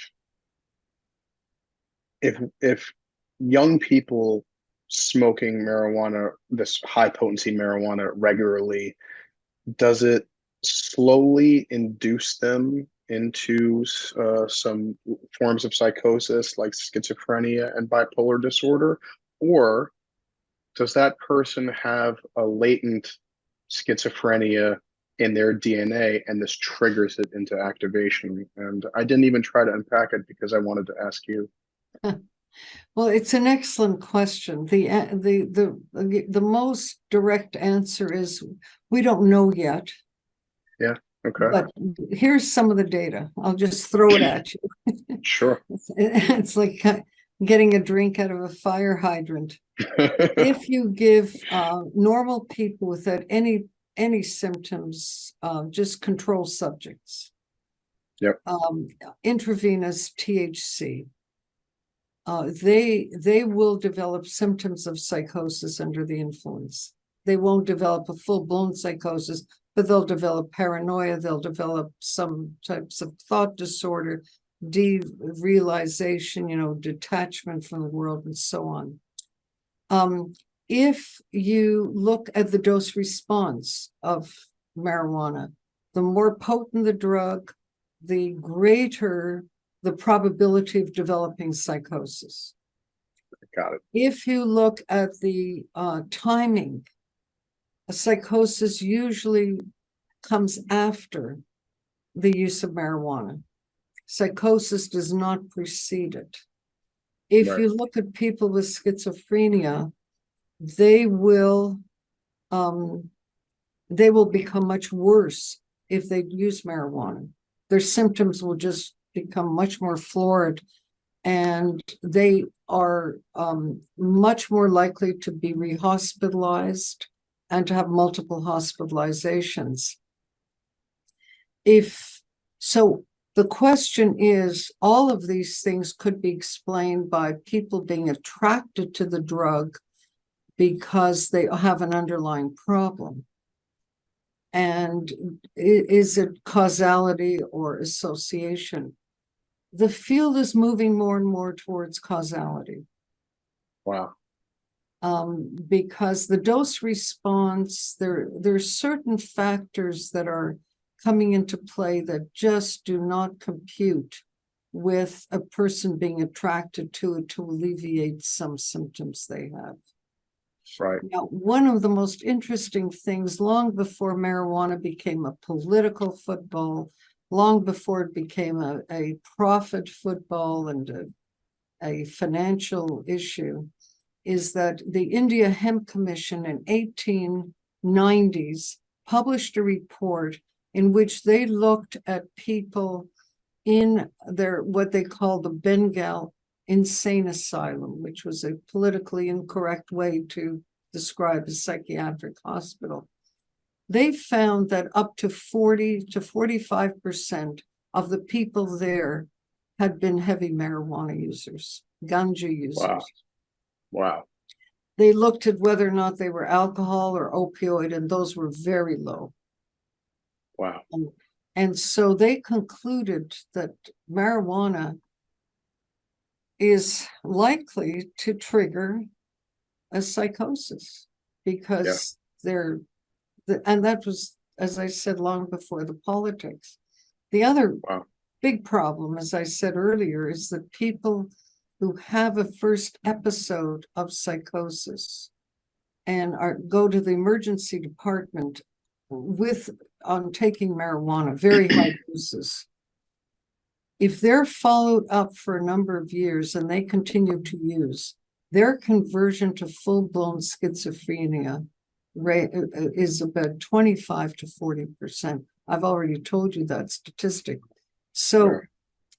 young people smoking marijuana, this high potency marijuana regularly, does it slowly induce them into some forms of psychosis like schizophrenia and bipolar disorder? Or does that person have a latent schizophrenia in their DNA and this triggers it into activation? And I didn't even try to unpack it because I wanted to ask you. Well, it's an excellent question. The most direct answer is we don't know yet. Yeah. Okay. But here's some of the data. I'll just throw it at you. Sure. It's like getting a drink out of a fire hydrant. If you give normal people without any symptoms, just control subjects, Yep. intravenous THC, they will develop symptoms of psychosis under the influence. They won't develop a full-blown psychosis, but they'll develop paranoia, they'll develop some types of thought disorder, derealization, detachment from the world, and so on. If you look at the dose response of marijuana, the more potent the drug, the greater the probability of developing psychosis. Got it. If you look at the timing, a psychosis usually comes after the use of marijuana. Psychosis does not precede it. If you look at people with schizophrenia, they will become much worse if they use marijuana. Their symptoms will just become much more florid, and they are much more likely to be rehospitalized and to have multiple hospitalizations. So the question is, all of these things could be explained by people being attracted to the drug because they have an underlying problem. And is it causality or association? the field is moving more and more towards causality. Wow. Because the dose response, there's certain factors that are coming into play that just do not compute with a person being attracted to it to alleviate some symptoms they have. Right. Now, one of the most interesting things, long before marijuana became a political football, long before it became a profit football and a financial issue, is that the India Hemp Commission in 1890s published a report in which they looked at people in their what they call the Bengal insane asylum, which was a politically incorrect way to describe a psychiatric hospital. They found that up to 40 to 45% of the people there had been heavy marijuana users, ganja users. Wow. Wow. They looked at whether or not they were alcohol or opioid, and those were very low. Wow. And so they concluded that marijuana is likely to trigger a psychosis because and that was, as I said, long before the politics. The other big problem, as I said earlier, is that people who have a first episode of psychosis and go to the emergency department on taking marijuana, very high doses. If they're followed up for a number of years and they continue to use, their conversion to full-blown schizophrenia rate is about 25 to 40%. I've already told you that statistic. So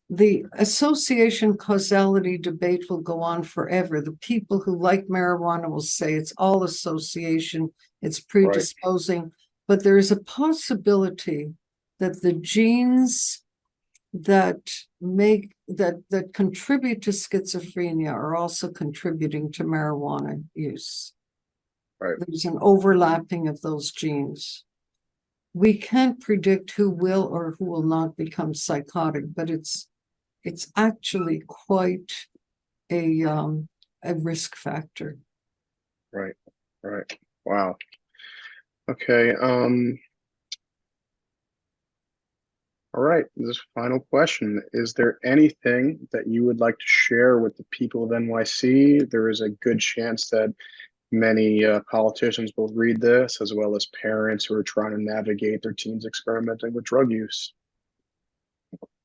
the association causality debate will go on forever. The people who like marijuana will say it's all association, it's predisposing, but there is a possibility that the genes that contribute to schizophrenia are also contributing to marijuana use. Right. There's an overlapping of those genes. We can't predict who will or who will not become psychotic, but it's actually quite a risk factor. Right. Right. Wow. Okay. All right. This final question. Is there anything that you would like to share with the people of NYC? There is a good chance that many politicians will read this, as well as parents who are trying to navigate their teens experimenting with drug use.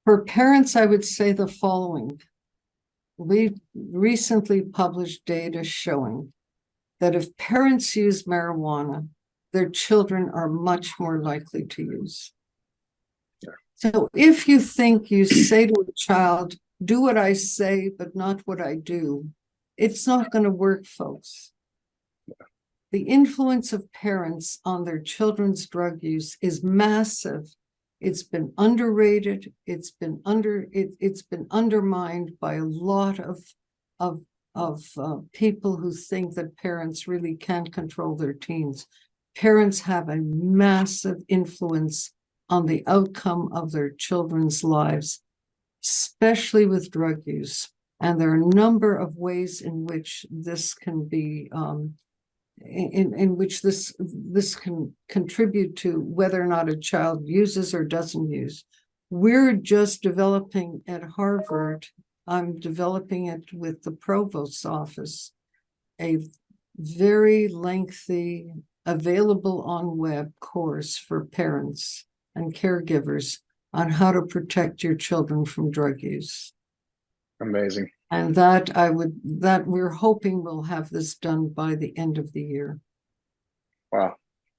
For parents, I would say the following. We recently published data showing that if parents use marijuana, their children are much more likely to use. So if you think you say to a child, do what I say, but not what I do, it's not going to work, folks. The influence of parents on their children's drug use is massive. It's been underrated. It's been undermined by a lot of people who think that parents really can't control their teens. Parents have a massive influence on the outcome of their children's lives, especially with drug use. And there are a number of ways in which this can be, in which this can contribute to whether or not a child uses or doesn't use. We're just developing at Harvard, I'm developing it with the provost's office, a very lengthy, available on web course for parents and caregivers on how to protect your children from drug use. Amazing. And that we're hoping we'll have this done by the end of the year. Wow,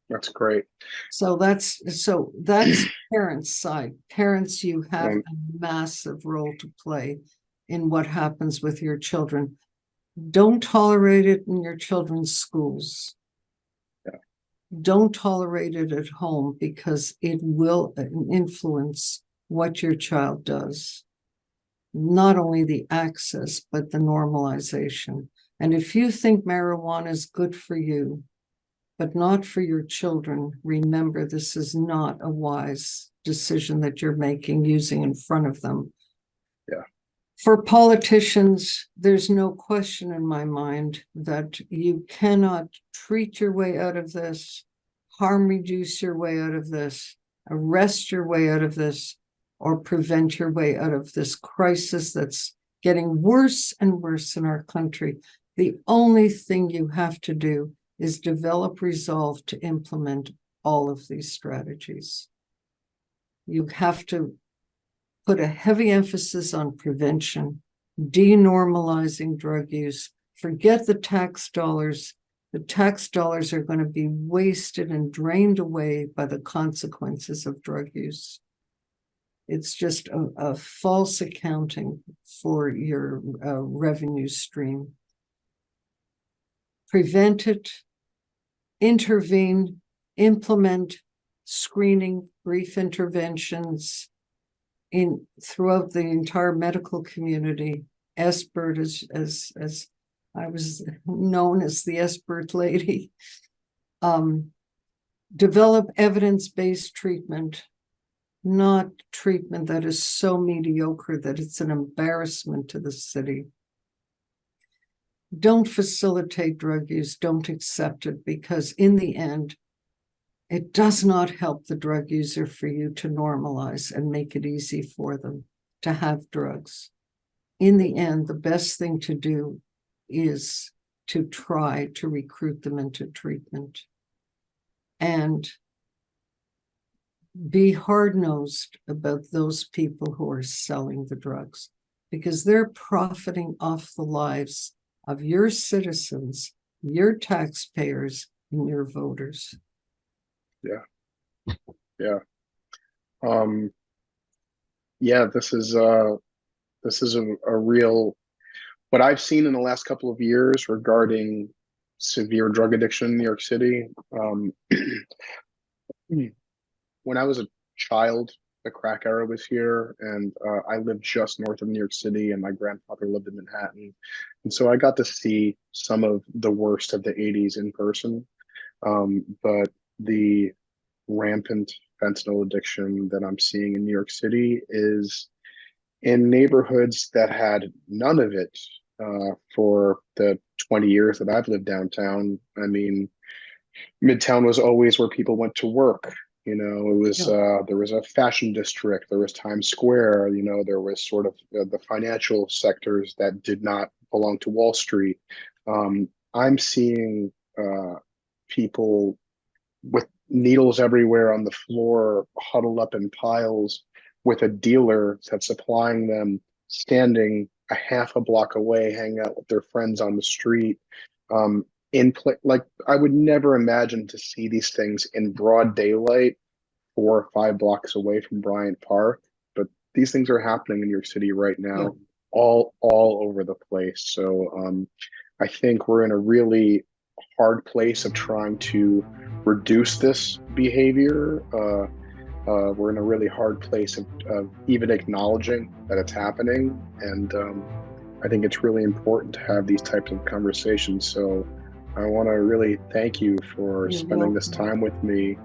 that's great. So that's parents' side. Parents, you have a massive role to play in what happens with your children. Don't tolerate it in your children's schools. Don't tolerate it at home because it will influence what your child does. Not only the access, but the normalization. And if you think marijuana is good for you, but not for your children, remember this is not a wise decision that you're making using in front of them. Yeah. For politicians, there's no question in my mind that you cannot treat your way out of this, harm reduce your way out of this, arrest your way out of this, or prevent your way out of this crisis that's getting worse and worse in our country. The only thing you have to do is develop resolve to implement all of these strategies. You have to put a heavy emphasis on prevention, denormalizing drug use. Forget the tax dollars. The tax dollars are going to be wasted and drained away by the consequences of drug use. It's just a false accounting for your revenue stream. Prevent it, intervene, implement screening, brief interventions throughout the entire medical community. SBIRT, as I was known as the SBIRT lady. Develop evidence-based treatment, not treatment that is so mediocre that it's an embarrassment to the city. Don't facilitate drug use, don't accept it, because in the end, it does not help the drug user for you to normalize and make it easy for them to have drugs. In the end, the best thing to do is to try to recruit them into treatment and be hard-nosed about those people who are selling the drugs, because they're profiting off the lives of your citizens, your taxpayers, and your voters. Yeah. Yeah. Yeah, this is a real, what I've seen in the last couple of years regarding severe drug addiction in New York City. When I was a child, the crack era was here, and I lived just north of New York City, and my grandfather lived in Manhattan. And so I got to see some of the worst of the 80s in person. But the rampant fentanyl addiction that I'm seeing in New York City is in neighborhoods that had none of it for the 20 years that I've lived downtown. I mean, Midtown was always where people went to work. You know, it was there was a fashion district, there was Times Square, you know, there was sort of the financial sectors that did not belong to Wall Street. I'm seeing people with needles everywhere on the floor, huddled up in piles, with a dealer that's supplying them, standing a half a block away, hanging out with their friends on the street. Like, I would never imagine to see these things in broad daylight 4 or 5 blocks away from Bryant Park, but these things are happening in New York City right now, all over the place. So I think we're in a really hard place of trying to reduce this behavior. We're in a really hard place of even acknowledging that it's happening, and I think it's really important to have these types of conversations. So I want to really thank you for spending this time with me.